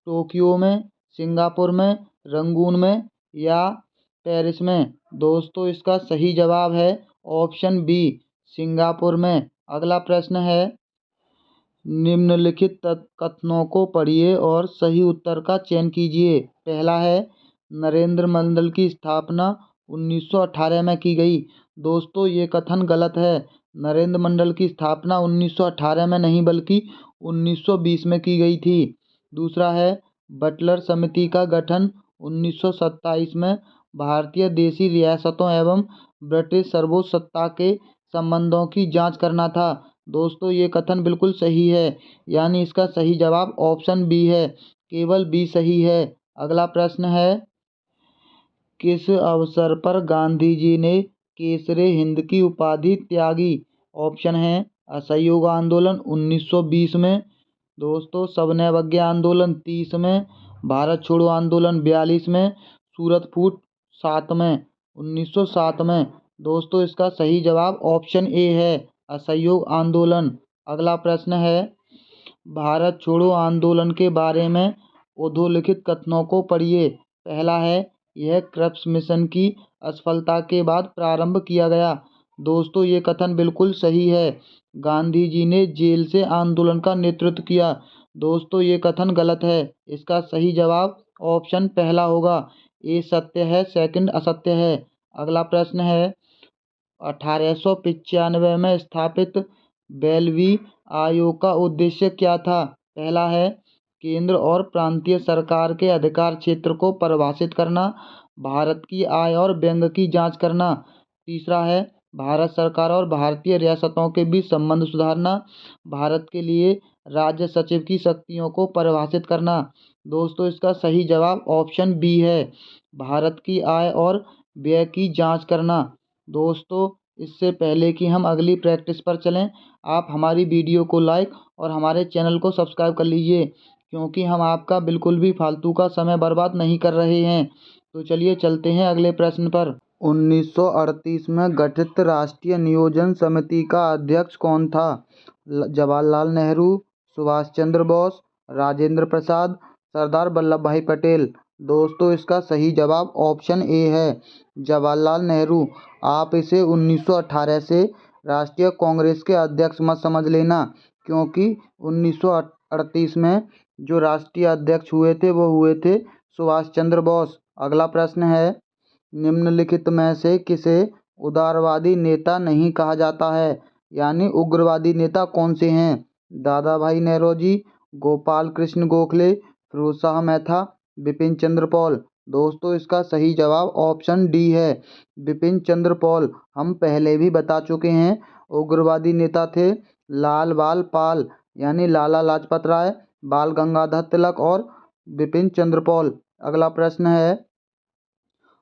टोक्यो में, सिंगापुर में, रंगून में या पेरिस में? दोस्तों इसका सही जवाब है ऑप्शन बी, सिंगापुर में। अगला प्रश्न है, निम्नलिखित कथनों को पढ़िए और सही उत्तर का चयन कीजिए। पहला है, नरेंद्र मंडल की स्थापना 1918 में की गई। दोस्तों ये कथन गलत है। नरेंद्र मंडल की स्थापना 1918 में नहीं बल्कि 1920 में की गई थी। दूसरा है, बटलर समिति का गठन 1927 में भारतीय देशी रियासतों एवं ब्रिटिश सार्वभौमसत्ता के संबंधों की जांच करना था। दोस्तों ये कथन बिल्कुल सही है, यानी इसका सही जवाब ऑप्शन बी है। केवल बी सही है। अगला प्रश्न है, किस अवसर पर गांधी जी ने केसरे हिंद की उपाधि त्यागी? ऑप्शन है, असहयोग आंदोलन 1920 में, दोस्तों सविनय अवज्ञा आंदोलन 30 में, भारत छोड़ो आंदोलन 42 में, सूरत फूट 7 में, 1907 में। दोस्तों इसका सही जवाब ऑप्शन ए है, असहयोग आंदोलन। अगला प्रश्न है, भारत छोड़ो आंदोलन के बारे में उद्धलिखित कथनों को पढ़िए। पहला है, यह क्रिप्स मिशन की असफलता के बाद प्रारंभ किया गया। दोस्तों ये कथन बिल्कुल सही है। गांधी जी ने जेल से आंदोलन का नेतृत्व किया। दोस्तों ये कथन गलत है। इसका सही जवाब ऑप्शन पहला होगा। ए सत्य है, सेकंड असत्य है। अगला प्रश्न है, 1895 में स्थापित बेलवी आयोग का उद्देश्य क्या था? पहला है, केंद्र और प्रांतीय सरकार के अधिकार क्षेत्र को परिभाषित करना, भारत की आय और व्यय की जांच करना। तीसरा है, भारत सरकार और भारतीय रियासतों के बीच संबंध सुधारना, भारत के लिए राज्य सचिव की शक्तियों को परिभाषित करना। दोस्तों इसका सही जवाब ऑप्शन बी है, भारत की आय और व्यय की जांच करना। दोस्तों इससे पहले कि हम अगली प्रैक्टिस पर चलें, आप हमारी वीडियो को लाइक और हमारे चैनल को सब्सक्राइब कर लीजिए, क्योंकि हम आपका बिल्कुल भी फालतू का समय बर्बाद नहीं कर रहे हैं। तो चलिए चलते हैं अगले प्रश्न पर। 1938 में गठित राष्ट्रीय नियोजन समिति का अध्यक्ष कौन था? जवाहरलाल नेहरू, सुभाष चंद्र बोस, राजेंद्र प्रसाद, सरदार वल्लभ भाई पटेल। दोस्तों इसका सही जवाब ऑप्शन ए है, जवाहरलाल नेहरू। आप इसे 1918 से राष्ट्रीय कांग्रेस के अध्यक्ष मत समझ लेना, क्योंकि 1938 में जो राष्ट्रीय अध्यक्ष हुए थे वो हुए थे सुभाष चंद्र बोस। अगला प्रश्न है, निम्नलिखित में से किसे उदारवादी नेता नहीं कहा जाता है? यानी उग्रवादी नेता कौन से हैं? दादा भाई नौरोजी, गोपाल कृष्ण गोखले, फिरोज शाह मेहता, बिपिन चंद्र पॉल। दोस्तों इसका सही जवाब ऑप्शन डी है, बिपिन चंद्र पॉल। हम पहले भी बता चुके हैं, उग्रवादी नेता थे लाल बाल पाल, यानी लाला लाजपत राय, बाल गंगाधर तिलक और बिपिन चंद्र पॉल। अगला प्रश्न है,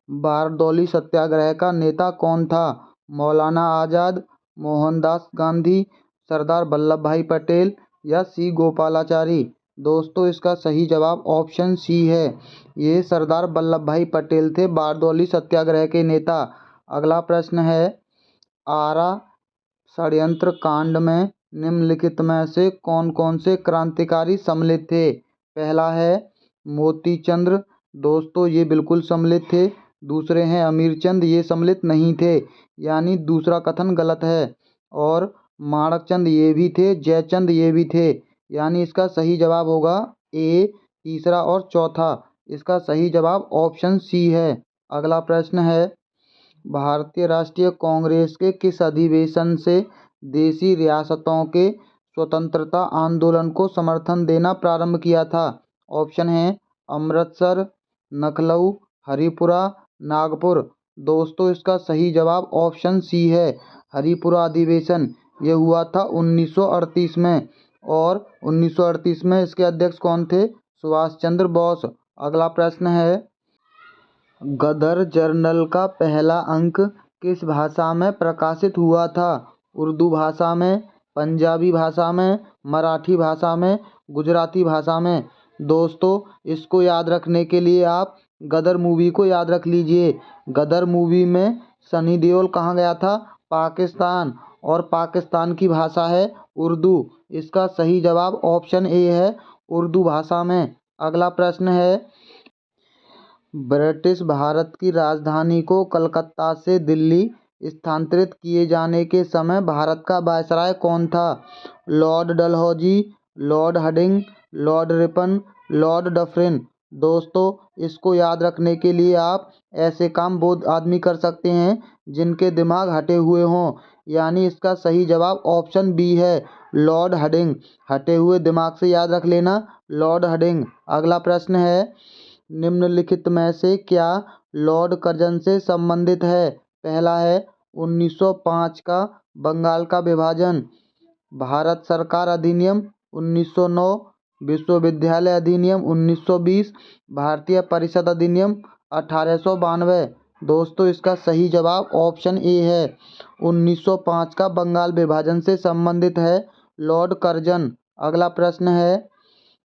बारदौली सत्याग्रह का नेता कौन था? मौलाना आज़ाद, मोहनदास गांधी, सरदार वल्लभ भाई पटेल या सी गोपालाचारी। दोस्तों इसका सही जवाब ऑप्शन सी है, ये सरदार वल्लभ भाई पटेल थे बारदौली सत्याग्रह के नेता। अगला प्रश्न है, आरा षड्यंत्र कांड में निम्नलिखित में से कौन कौन से क्रांतिकारी सम्मिलित थे? पहला है मोती चंद्र, दोस्तों ये बिल्कुल सम्मिलित थे। दूसरे हैं अमीरचंद, ये सम्मिलित नहीं थे, यानी दूसरा कथन गलत है। और माणकचंद ये भी थे, जयचंद ये भी थे, यानी इसका सही जवाब होगा ए तीसरा और चौथा। इसका सही जवाब ऑप्शन सी है। अगला प्रश्न है, भारतीय राष्ट्रीय कांग्रेस के किस अधिवेशन से देशी रियासतों के स्वतंत्रता आंदोलन को समर्थन देना प्रारंभ किया था? ऑप्शन है अमृतसर, लखनऊ, हरिपुरा, नागपुर। दोस्तों इसका सही जवाब ऑप्शन सी है, हरिपुरा अधिवेशन। ये हुआ था 1938 में, और 1938 में इसके अध्यक्ष कौन थे? सुभाष चंद्र बोस। अगला प्रश्न है, गदर जर्नल का पहला अंक किस भाषा में प्रकाशित हुआ था? उर्दू भाषा में, पंजाबी भाषा में, मराठी भाषा में, गुजराती भाषा में। दोस्तों इसको याद रखने के लिए आप गदर मूवी को याद रख लीजिए। गदर मूवी में सनी देओल कहाँ गया था? पाकिस्तान और पाकिस्तान की भाषा है उर्दू। इसका सही जवाब ऑप्शन ए है, उर्दू भाषा में। अगला प्रश्न है, ब्रिटिश भारत की राजधानी को कलकत्ता से दिल्ली स्थानांतरित किए जाने के समय भारत का वायसराय कौन था? Lord Dalhousie, Lord Hardinge, Lord Ripon, Lord Dufferin. दोस्तों, इसको याद रखने के लिए आप ऐसे काम वो आदमी कर सकते हैं जिनके दिमाग हटे हुए हों, यानी इसका सही जवाब ऑप्शन बी है, लॉर्ड हडिंग। हटे हुए दिमाग से याद रख लेना, लॉर्ड हडिंग। अगला प्रश्न है, निम्नलिखित में से क्या लॉर्ड कर्जन से संबंधित है? पहला है 1905 का बंगाल का विभाजन, भारत सरकार अधिनियम 1909, विश्वविद्यालय अधिनियम 1920, भारतीय परिषद अधिनियम 1892। दोस्तों, इसका सही जवाब ऑप्शन ए है, 1905 का बंगाल विभाजन से संबंधित है लॉर्ड कर्जन। अगला प्रश्न है,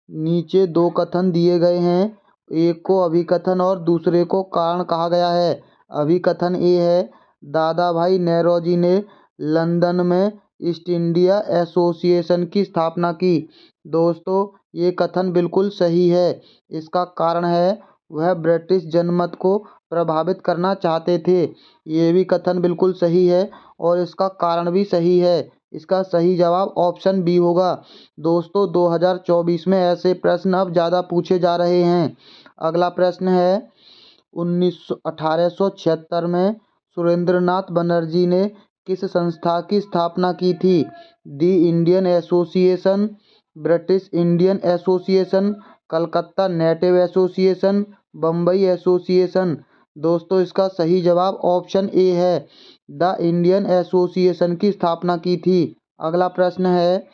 नीचे दो कथन दिए गए हैं, एक को अभिकथन और दूसरे को कारण कहा गया है। अभिकथन ए है, दादा भाई नेरोजी ने लंदन में ईस्ट इंडिया एसोसिएशन की स्थापना की। दोस्तों, ये कथन बिल्कुल सही है। इसका कारण है, वह ब्रिटिश जनमत को प्रभावित करना चाहते थे। ये भी कथन बिल्कुल सही है और इसका कारण भी सही है। इसका सही जवाब ऑप्शन बी होगा। दोस्तों, 2024 में ऐसे प्रश्न अब ज़्यादा पूछे जा रहे हैं। अगला प्रश्न है, 1876 में सुरेंद्रनाथ बनर्जी ने किस संस्था की स्थापना की थी? The Indian Association, British Indian Association, Calcutta Native Association, Bombay Association. दोस्तों, इसका सही जवाब ऑप्शन ए है, द इंडियन एसोसिएशन की स्थापना की थी। अगला प्रश्न है,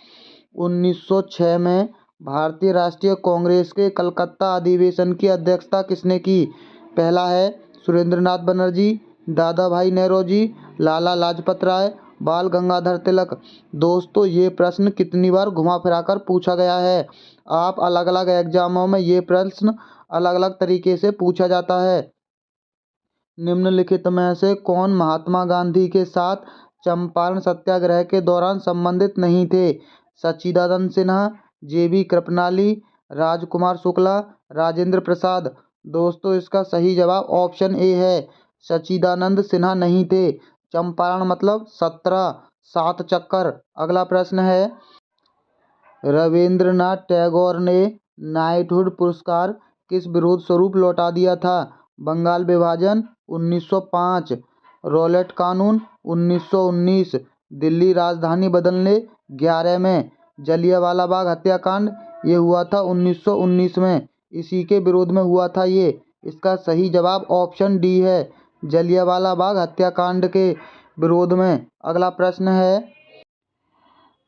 1906 में भारतीय राष्ट्रीय कांग्रेस के कलकत्ता अधिवेशन की अध्यक्षता किसने की? पहला है सुरेंद्रनाथ बनर्जी, दादा भाई नेरोजी, लाला लाजपत राय, बाल गंगाधर तिलक। दोस्तों, ये प्रश्न कितनी बार घुमा फिरा कर पूछा गया है। आप अलग अलग एग्जामों में ये प्रश्न अलग अलग तरीके से पूछा जाता है। निम्नलिखित में से कौन महात्मा गांधी के साथ चंपारण सत्याग्रह के दौरान संबंधित नहीं थे? सच्चिदानंद सिन्हा, जेबी कृपलानी, राजकुमार शुक्ला, राजेंद्र प्रसाद। दोस्तों, इसका सही जवाब ऑप्शन ए है, सच्चिदानंद सिन्हा नहीं थे। चंपारण मतलब 17 सात चक्कर। अगला प्रश्न है, रविंद्रनाथ टैगोर ने नाइटहुड पुरस्कार किस विरोध स्वरूप लौटा दिया था? बंगाल विभाजन 1905, रॉलेट कानून 1919, दिल्ली राजधानी बदलने 11 में, जलियांवाला बाग हत्याकांड ये हुआ था 1919 में, इसी के विरोध में हुआ था ये। इसका सही जवाब ऑप्शन डी है, जलियांवाला बाग हत्याकांड के विरोध में। अगला प्रश्न है,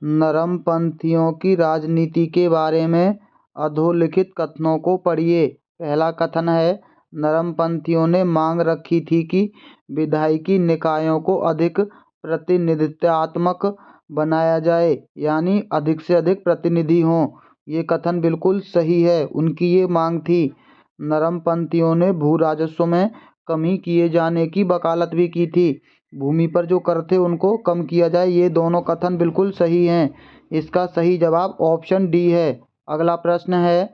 नरमपंथियों की राजनीति के बारे में अधोलिखित कथनों को पढ़िए। पहला कथन है, नरमपंथियों ने मांग रखी थी कि विधायी निकायों को अधिक प्रतिनिधित्वात्मक बनाया जाए, यानी अधिक से अधिक प्रतिनिधि हों। ये कथन बिल्कुल सही है, उनकी ये मांग थी। नरमपंथियों ने भू राजस्व में कमी किए जाने की वकालत भी की थी, भूमि पर जो कर थे उनको कम किया जाए। ये दोनों कथन बिल्कुल सही हैं। इसका सही जवाब ऑप्शन डी है। अगला प्रश्न है,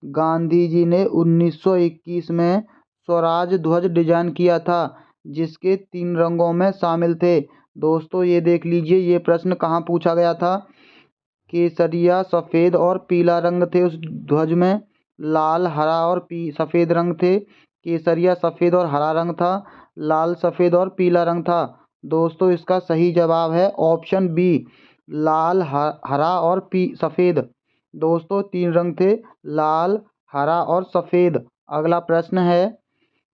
गांधी जी ने 1921 में स्वराज ध्वज डिजाइन किया था, जिसके 3 रंगों में शामिल थे। दोस्तों, ये देख लीजिए, ये प्रश्न कहाँ पूछा गया था। केसरिया, सफ़ेद और पीला रंग थे उस ध्वज में, लाल, हरा और सफ़ेद रंग थे। केसरिया, सफ़ेद और हरा रंग था, लाल, सफ़ेद और पीला रंग था। दोस्तों, इसका सही जवाब है ऑप्शन बी, लाल, हरा और सफ़ेद। दोस्तों, 3 रंग थे, लाल, हरा और सफ़ेद। अगला प्रश्न है,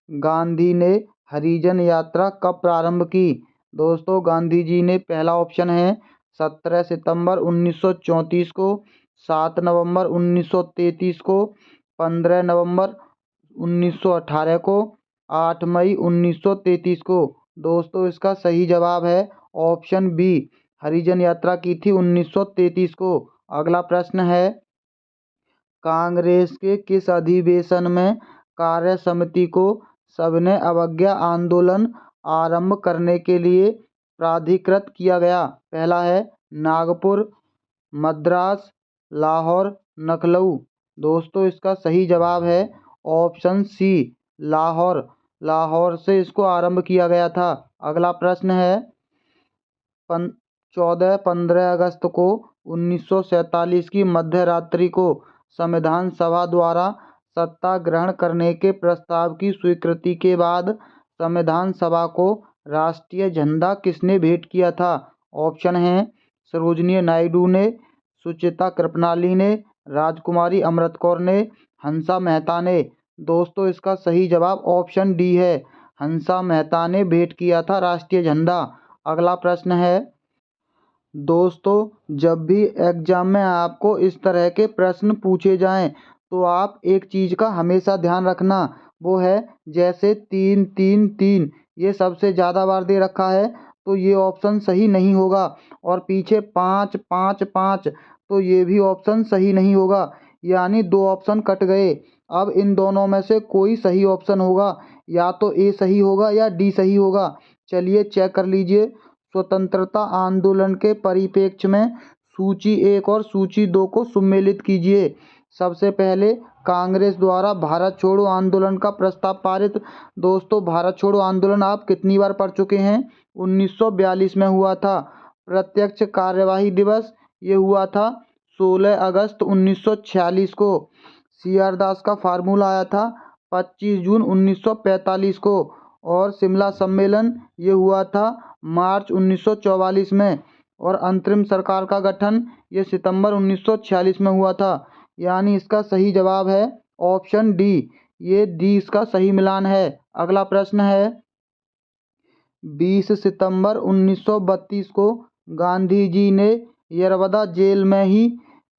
गांधी ने हरिजन यात्रा कब प्रारंभ की? दोस्तों, गांधी जी ने, पहला ऑप्शन है 17 सितंबर 1934 को, 7 नवंबर 1933 को, 15 नवंबर 1918 को, 8 मई 1933 को। दोस्तों, इसका सही जवाब है ऑप्शन बी, हरिजन यात्रा की थी 1933 को। अगला प्रश्न है, कांग्रेस के किस अधिवेशन में कार्य समिति को सविनय अवज्ञा आंदोलन आरंभ करने के लिए प्राधिकृत किया गया? पहला है नागपुर, मद्रास, लाहौर, लखनऊ। दोस्तों इसका सही जवाब है ऑप्शन सी, लाहौर। लाहौर से इसको आरंभ किया गया था। अगला प्रश्न है 15 अगस्त को 1947 की मध्य रात्रि को संविधान सभा द्वारा सत्ता ग्रहण करने के प्रस्ताव की स्वीकृति के बाद संविधान सभा को राष्ट्रीय झंडा किसने भेंट किया था? ऑप्शन हैं सरोजिनी नायडू ने, सुचिता कृपलानी ने, राजकुमारी अमृत कौर ने, हंसा मेहता ने। दोस्तों इसका सही जवाब ऑप्शन डी है, हंसा मेहता ने भेंट किया था राष्ट्रीय झंडा। अगला प्रश्न है दोस्तों, जब भी एग्जाम में आपको इस तरह के प्रश्न पूछे जाएं तो आप एक चीज़ का हमेशा ध्यान रखना, वो है जैसे 3 3 3 ये सबसे ज़्यादा बार दे रखा है तो ये ऑप्शन सही नहीं होगा, और पीछे 5 5 5 तो ये भी ऑप्शन सही नहीं होगा, यानी 2 ऑप्शन कट गए। अब इन दोनों में से कोई सही ऑप्शन होगा, या तो ए सही होगा या डी सही होगा। चलिए चेक कर लीजिए। स्वतंत्रता आंदोलन के परिप्रेक्ष्य में सूची 1 और सूची 2 को सम्मिलित कीजिए। सबसे पहले कांग्रेस द्वारा भारत छोड़ो आंदोलन का प्रस्ताव पारित। दोस्तों भारत छोड़ो आंदोलन आप कितनी बार पढ़ चुके हैं? 1942 में हुआ था। प्रत्यक्ष कार्यवाही दिवस ये हुआ था 16 अगस्त 1946 को। सी.आर. दास का फार्मूला आया था 25 जून 1945 को। और शिमला सम्मेलन ये हुआ था मार्च 1944 में। और अंतरिम सरकार का गठन ये सितंबर 1946 में हुआ था। यानी इसका सही जवाब है ऑप्शन डी। ये डी इसका सही मिलान है। अगला प्रश्न है 20 सितंबर 1932 को गांधी जी ने यरवदा जेल में ही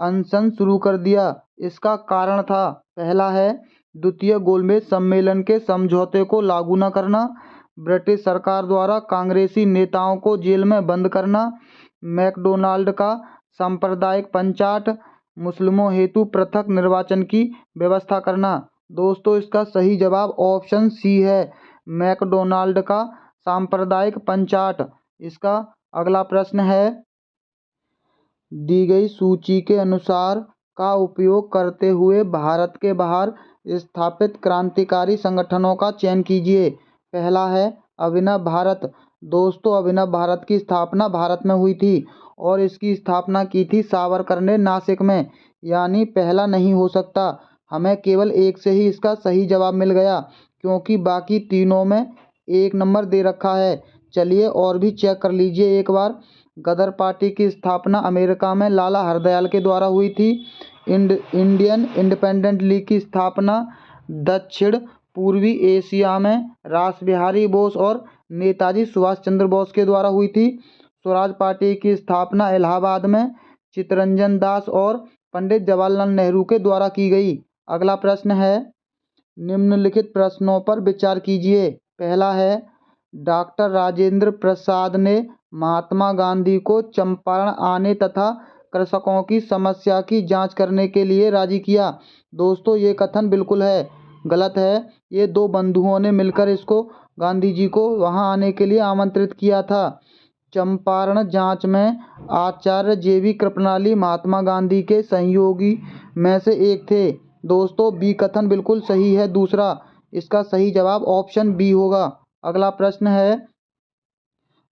अनशन शुरू कर दिया। इसका कारण था, पहला है द्वितीय गोलमेज सम्मेलन के समझौते को लागू न करना, ब्रिटिश सरकार द्वारा कांग्रेसी नेताओं को जेल में बंद करना, मैकडोनाल्ड का सांप्रदायिक पंचाट, मुस्लिमों हेतु पृथक निर्वाचन की व्यवस्था करना। दोस्तों इसका सही जवाब ऑप्शन सी है, मैकडोनाल्ड का सांप्रदायिक पंचाट। इसका अगला प्रश्न है दी गई सूची के अनुसार का उपयोग करते हुए भारत के बाहर स्थापित क्रांतिकारी संगठनों का चयन कीजिए। पहला है अभिनव भारत। दोस्तों अभिनव भारत की स्थापना भारत में हुई थी और इसकी स्थापना की थी सावरकर ने नासिक में, यानी पहला नहीं हो सकता। हमें केवल एक से ही इसका सही जवाब मिल गया, क्योंकि बाकी तीनों में 1 नंबर दे रखा है। चलिए और भी चेक कर लीजिए एक बार। गदर पार्टी की स्थापना अमेरिका में लाला हरदयाल के द्वारा हुई थी। इंडियन इंडिपेंडेंट लीग की स्थापना दक्षिण पूर्वी एशिया में रास बिहारी बोस और नेताजी सुभाष चंद्र बोस के द्वारा हुई थी। स्वराज पार्टी की स्थापना इलाहाबाद में चित्तरंजन दास और पंडित जवाहरलाल नेहरू के द्वारा की गई। अगला प्रश्न है निम्नलिखित प्रश्नों पर विचार कीजिए। पहला है डॉक्टर राजेंद्र प्रसाद ने महात्मा गांधी को चंपारण आने तथा कृषकों की समस्या की जांच करने के लिए राजी किया। दोस्तों ये कथन बिल्कुल है गलत है। ये 2 बंधुओं ने मिलकर इसको गांधी जी को वहां आने के लिए आमंत्रित किया था। चंपारण जांच में आचार्य जे.बी. कृपलानी महात्मा गांधी के सहयोगी में से एक थे। दोस्तों बी कथन बिल्कुल सही है दूसरा। इसका सही जवाब ऑप्शन बी होगा। अगला प्रश्न है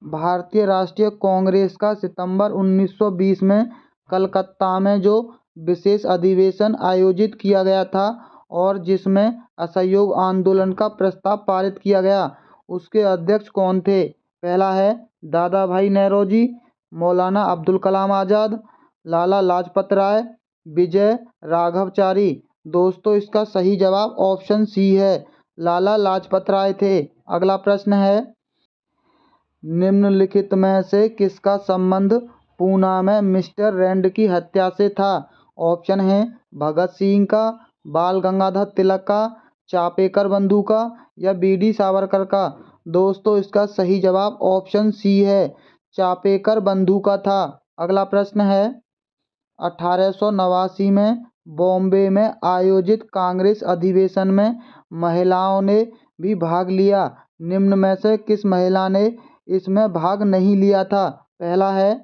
भारतीय राष्ट्रीय कांग्रेस का सितंबर 1920 में कलकत्ता में जो विशेष अधिवेशन आयोजित किया गया था और जिसमें असहयोग आंदोलन का प्रस्ताव पारित किया गया, उसके अध्यक्ष कौन थे? पहला है दादा भाई नौरोजी, मौलाना अब्दुल कलाम आज़ाद, लाला लाजपत राय, विजय राघवचारी। दोस्तों इसका सही जवाब ऑप्शन सी है, लाला लाजपत राय थे। अगला प्रश्न है निम्नलिखित में से किसका संबंध पूना में मिस्टर रैंड की हत्या से था? ऑप्शन है भगत सिंह का, बाल गंगाधर तिलक का, चापेकर बंधु का या बी.डी. सावरकर का। दोस्तों इसका सही जवाब ऑप्शन सी है, चापेकर बंधु का था। अगला प्रश्न है 1889 में बॉम्बे में आयोजित कांग्रेस अधिवेशन में महिलाओं ने भी भाग लिया। निम्न में से किस महिला ने इसमें भाग नहीं लिया था? पहला है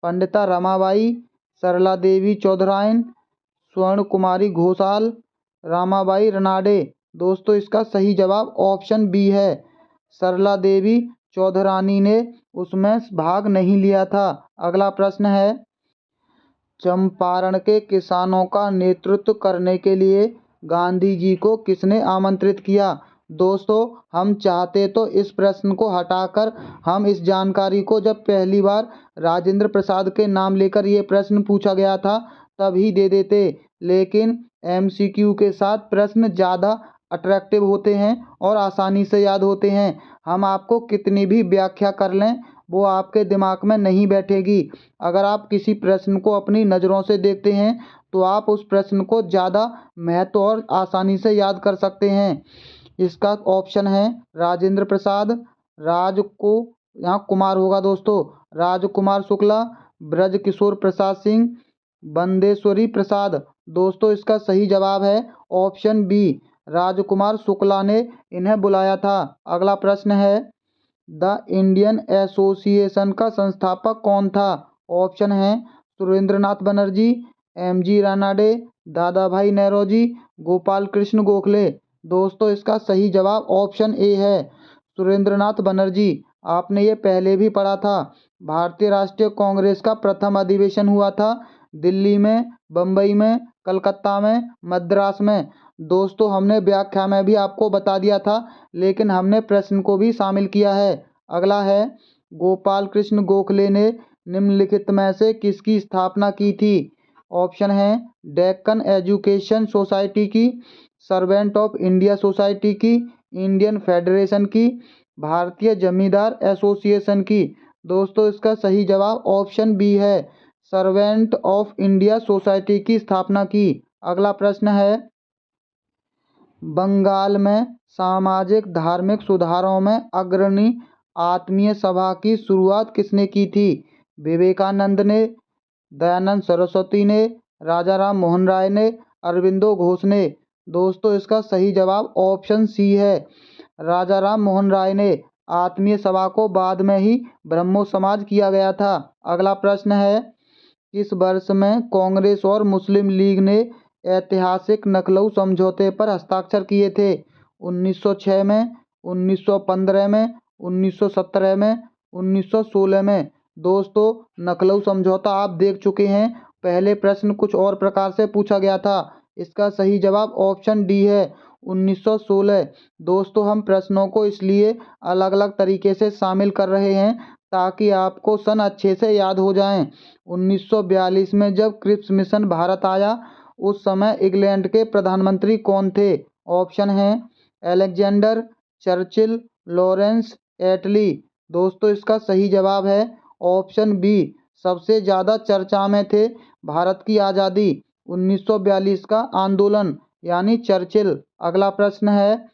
पंडिता रमाबाई, सरला देवी चौधराइन, स्वर्ण कुमारी घोषाल, रामाबाई रनाडे। दोस्तों इसका सही जवाब ऑप्शन बी है, सरला देवी चौधरानी ने उसमें भाग नहीं लिया था। अगला प्रश्न है, चंपारण के किसानों का नेतृत्व करने के लिए गांधी जी को किसने आमंत्रित किया? दोस्तों हम चाहते तो इस प्रश्न को हटाकर हम इस जानकारी को जब पहली बार राजेंद्र प्रसाद के नाम लेकर ये प्रश्न पूछा गया था तब ही दे देते, लेकिन एमसीक्यू के साथ प्रश्न ज़्यादा अट्रैक्टिव होते हैं और आसानी से याद होते हैं। हम आपको कितनी भी व्याख्या कर लें वो आपके दिमाग में नहीं बैठेगी। अगर आप किसी प्रश्न को अपनी नज़रों से देखते हैं तो आप उस प्रश्न को ज़्यादा महत्व और आसानी से याद कर सकते हैं। इसका ऑप्शन है राजेंद्र प्रसाद, यहाँ कुमार होगा दोस्तों, राजकुमार शुक्ला, ब्रजकिशोर प्रसाद सिंह, बंदेश्वरी प्रसाद। दोस्तों इसका सही जवाब है ऑप्शन बी, राजकुमार शुक्ला ने इन्हें बुलाया था। अगला प्रश्न है, द इंडियन एसोसिएशन का संस्थापक कौन था? ऑप्शन है सुरेंद्रनाथ बनर्जी, एमजी रानाडे, दादा भाई नौरोजी, गोपाल कृष्ण गोखले। दोस्तों इसका सही जवाब ऑप्शन ए है, सुरेंद्रनाथ बनर्जी। आपने ये पहले भी पढ़ा था। भारतीय राष्ट्रीय कांग्रेस का प्रथम अधिवेशन हुआ था दिल्ली में, बम्बई में, कलकत्ता में, मद्रास में। दोस्तों हमने व्याख्या में भी आपको बता दिया था, लेकिन हमने प्रश्न को भी शामिल किया है। अगला है, गोपाल कृष्ण गोखले ने निम्नलिखित में से किसकी स्थापना की थी? ऑप्शन है डेक्कन एजुकेशन सोसाइटी की, सर्वेंट ऑफ इंडिया सोसाइटी की, इंडियन फेडरेशन की, भारतीय जमींदार एसोसिएशन की। दोस्तों इसका सही जवाब ऑप्शन बी है, सर्वेंट ऑफ इंडिया सोसाइटी की स्थापना की। अगला प्रश्न है, बंगाल में सामाजिक धार्मिक सुधारों में अग्रणी आत्मीय सभा की शुरुआत किसने की थी? विवेकानंद ने, दयानंद सरस्वती ने, राजा राम मोहन राय ने, अरविंदो घोष ने। दोस्तों इसका सही जवाब ऑप्शन सी है, राजा राम मोहन राय ने। आत्मीय सभा को बाद में ही ब्रह्मो समाज किया गया था। अगला प्रश्न है, किस वर्ष में कांग्रेस और मुस्लिम लीग ने ऐतिहासिक लखनऊ समझौते पर हस्ताक्षर किए थे? 1906 में, 1915 में, 1917 में, 1916 में। दोस्तों लखनऊ समझौता आप देख चुके हैं, पहले प्रश्न कुछ और प्रकार से पूछा गया था। इसका सही जवाब ऑप्शन डी है, 1916। दोस्तों हम प्रश्नों को इसलिए अलग अलग तरीके से शामिल कर रहे हैं ताकि आपको सन अच्छे से याद हो जाएं। 1942 में जब क्रिप्स मिशन भारत आया उस समय इंग्लैंड के प्रधानमंत्री कौन थे? ऑप्शन हैं अलेक्जेंडर, चर्चिल, लॉरेंस, एटली। दोस्तों इसका सही जवाब है ऑप्शन बी, सबसे ज़्यादा चर्चा में थे भारत की आज़ादी 1942 का आंदोलन यानी चर्चिल। अगला प्रश्न है,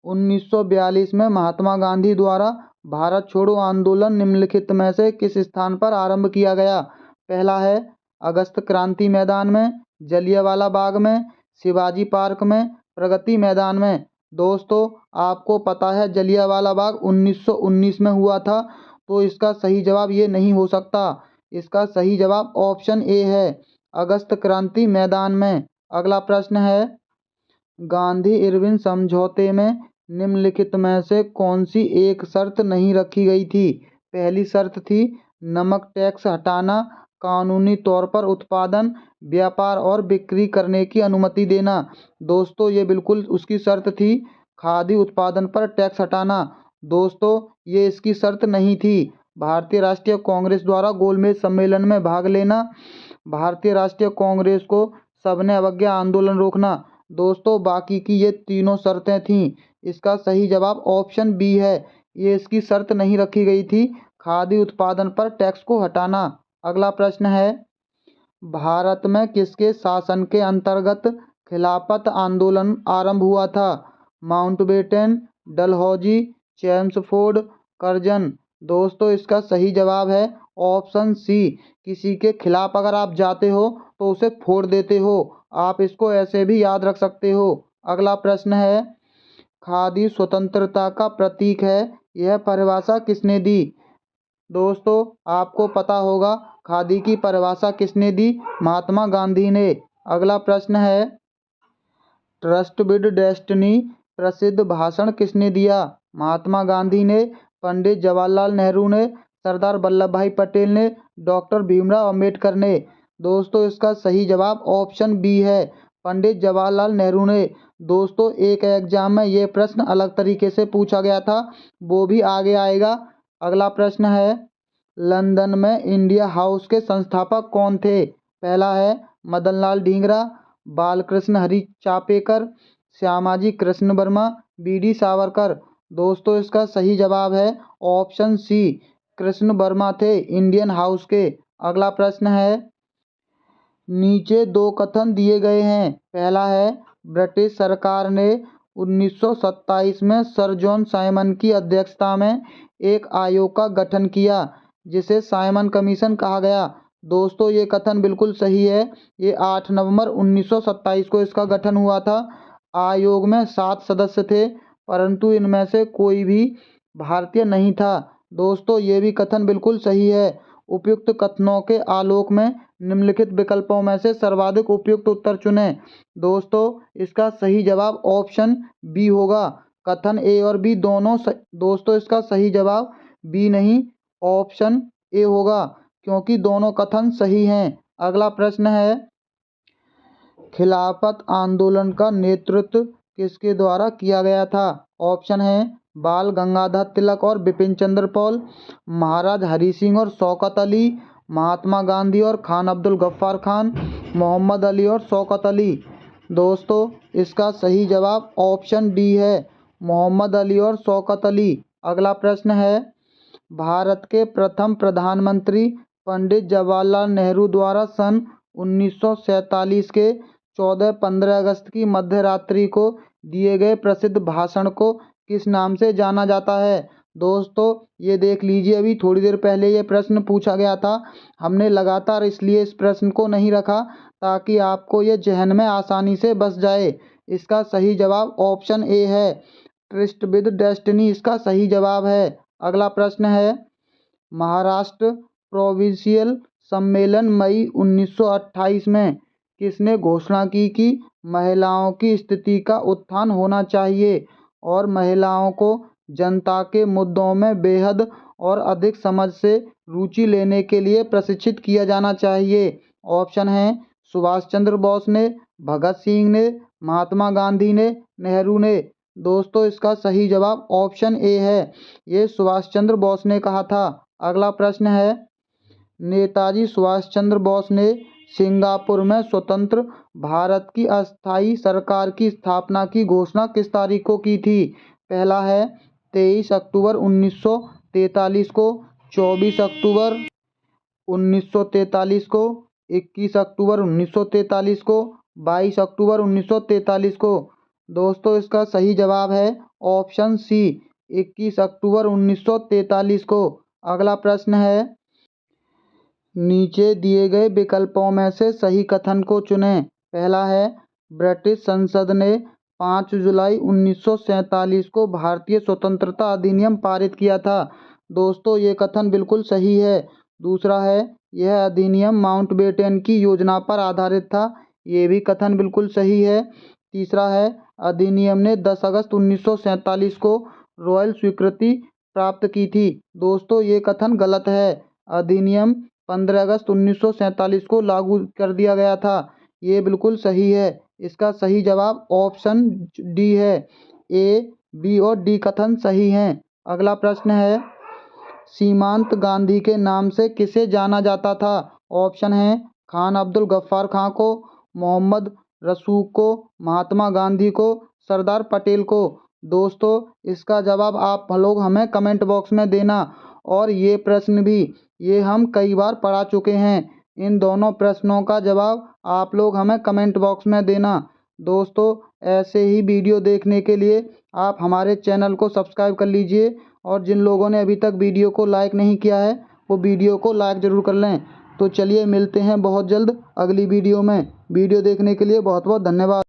1942 में महात्मा गांधी द्वारा भारत छोड़ो आंदोलन निम्नलिखित में से किस स्थान पर आरंभ किया गया? पहला है अगस्त क्रांति मैदान में, जलियांवाला बाग में, शिवाजी पार्क में, प्रगति मैदान में। दोस्तों आपको पता है जलियांवाला बाग 1919 में हुआ था, तो इसका सही जवाब ये नहीं हो सकता। इसका सही जवाब ऑप्शन ए है, अगस्त क्रांति मैदान में। अगला प्रश्न है, गांधी इरविन समझौते में निम्नलिखित में से कौन सी एक शर्त नहीं रखी गई थी? पहली शर्त थी नमक टैक्स हटाना, कानूनी तौर पर उत्पादन, व्यापार और बिक्री करने की अनुमति देना। दोस्तों ये बिल्कुल उसकी शर्त थी, खादी उत्पादन पर टैक्स हटाना। दोस्तों ये इसकी शर्त नहीं थी। भारतीय राष्ट्रीय कांग्रेस द्वारा गोलमेज सम्मेलन में भाग लेना, भारतीय राष्ट्रीय कांग्रेस को सबने अवज्ञा आंदोलन रोकना। दोस्तों बाकी की ये तीनों शर्तें थीं। इसका सही जवाब ऑप्शन बी है, ये इसकी शर्त नहीं रखी गई थी, खादी उत्पादन पर टैक्स को हटाना। अगला प्रश्न है, भारत में किसके शासन के अंतर्गत खिलाफत आंदोलन आरंभ हुआ था? Mountbatten, Dalhousie, Chelmsford, Curzon. दोस्तों इसका सही जवाब है ऑप्शन सी, किसी के खिलाफ अगर आप जाते हो तो उसे फोड़ देते हो। आप इसको ऐसे भी याद रख सकते हो। अगला प्रश्न है, खादी स्वतंत्रता का प्रतीक है, यह परिभाषा किसने दी? दोस्तों आपको पता होगा खादी की परिभाषा किसने दी? महात्मा गांधी ने। अगला प्रश्न है, ट्रस्ट विद डेस्टिनी प्रसिद्ध भाषण किसने दिया? महात्मा गांधी ने, पंडित जवाहरलाल नेहरू ने, सरदार वल्लभ भाई पटेल ने, डॉक्टर भीमराव अंबेडकर ने। दोस्तों इसका सही जवाब ऑप्शन बी है, पंडित जवाहरलाल नेहरू ने। दोस्तों एक एग्जाम में ये प्रश्न अलग तरीके से पूछा गया था, वो भी आगे आएगा। अगला प्रश्न है, लंदन में इंडिया हाउस के संस्थापक कौन थे? पहला है मदनलाल ढींगरा, बालकृष्ण हरि चापेकर, श्यामाजी कृष्ण वर्मा, बीडी सावरकर। दोस्तों इसका सही जवाब है ऑप्शन सी, कृष्ण वर्मा थे इंडियन हाउस के। अगला प्रश्न है, नीचे दो कथन दिए गए हैं। पहला है, ब्रिटिश सरकार ने 1927 में सर जॉन साइमन की अध्यक्षता में एक आयोग का गठन किया जिसे साइमन कमीशन कहा गया। दोस्तों ये कथन बिल्कुल सही है। ये 8 नवंबर 1927 को इसका गठन हुआ था। आयोग में 7 सदस्य थे, परंतु इनमें से कोई भी भारतीय नहीं था। दोस्तों ये भी कथन बिल्कुल सही है। उपयुक्त कथनों के आलोक में निम्नलिखित विकल्पों में से सर्वाधिक उपयुक्त उत्तर चुनें। दोस्तों इसका सही जवाब ऑप्शन बी होगा, कथन ए और बी दोनों दोस्तों इसका सही जवाब बी नहीं, ऑप्शन ए होगा, क्योंकि दोनों कथन सही हैं। अगला प्रश्न है, खिलाफत आंदोलन का नेतृत्व किसके द्वारा किया गया था? ऑप्शन है बाल गंगाधर तिलक और बिपिन चंद्र पॉल, महाराज हरि सिंह और शौकत अली, महात्मा गांधी और खान अब्दुल गफ्फार खान, मोहम्मद अली और शौकत अली। दोस्तों इसका सही जवाब ऑप्शन डी है, मोहम्मद अली और शौकत अली। अगला प्रश्न है, भारत के प्रथम प्रधानमंत्री पंडित जवाहरलाल नेहरू द्वारा सन 1947 के 14-15 अगस्त की मध्य रात्रि को दिए गए प्रसिद्ध भाषण को किस नाम से जाना जाता है? दोस्तों ये देख लीजिए, अभी थोड़ी देर पहले ये प्रश्न पूछा गया था। हमने लगातार इसलिए इस प्रश्न को नहीं रखा ताकि आपको ये जहन में आसानी से बस जाए। इसका सही जवाब ऑप्शन ए है, ट्रस्ट विद डेस्टिनी इसका सही जवाब है। अगला प्रश्न है, महाराष्ट्र प्रोविंशियल सम्मेलन मई 1928 में किसने घोषणा की कि महिलाओं की स्थिति का उत्थान होना चाहिए और महिलाओं को जनता के मुद्दों में बेहद और अधिक समझ से रुचि लेने के लिए प्रशिक्षित किया जाना चाहिए? ऑप्शन हैं सुभाष चंद्र बोस ने, भगत सिंह ने, महात्मा गांधी ने, नेहरू ने। दोस्तों इसका सही जवाब ऑप्शन ए है, ये सुभाष चंद्र बोस ने कहा था। अगला प्रश्न है, नेताजी सुभाष चंद्र बोस ने सिंगापुर में स्वतंत्र भारत की अस्थायी सरकार की स्थापना की घोषणा किस तारीख को की थी? पहला है 23 अक्टूबर 1943 को, 24 अक्टूबर 1943 को, 21 अक्टूबर 1943 को, 22 अक्टूबर 1943 को। दोस्तों इसका सही जवाब है ऑप्शन सी, 21 अक्टूबर 1943 को। अगला प्रश्न है, नीचे दिए गए विकल्पों में से सही कथन को चुनें। पहला है, ब्रिटिश संसद ने 5 जुलाई 1947 को भारतीय स्वतंत्रता अधिनियम पारित किया था। दोस्तों ये कथन बिल्कुल सही है। दूसरा है, यह अधिनियम माउंटबेटन की योजना पर आधारित था। ये भी कथन बिल्कुल सही है। तीसरा है, अधिनियम ने 10 अगस्त 1947 को रॉयल स्वीकृति प्राप्त की थी। दोस्तों ये कथन गलत है। अधिनियम 15 अगस्त 1947 को लागू कर दिया गया था। ये बिल्कुल सही है। इसका सही जवाब ऑप्शन डी है। ए, बी और डी कथन सही हैं। अगला प्रश्न है, सीमांत गांधी के नाम से किसे जाना जाता था? ऑप्शन है खान अब्दुल गफ्फार खां को, मोहम्मद रसूख को, महात्मा गांधी को, सरदार पटेल को। दोस्तों इसका जवाब आप लोग हमें कमेंट बॉक्स में देना। और ये प्रश्न भी ये हम कई बार पढ़ा चुके हैं। इन दोनों प्रश्नों का जवाब आप लोग हमें कमेंट बॉक्स में देना। दोस्तों ऐसे ही वीडियो देखने के लिए आप हमारे चैनल को सब्सक्राइब कर लीजिए और जिन लोगों ने अभी तक वीडियो को लाइक नहीं किया है वो वीडियो को लाइक ज़रूर कर लें। तो चलिए मिलते हैं बहुत जल्द अगली वीडियो में। वीडियो देखने के लिए बहुत बहुत धन्यवाद।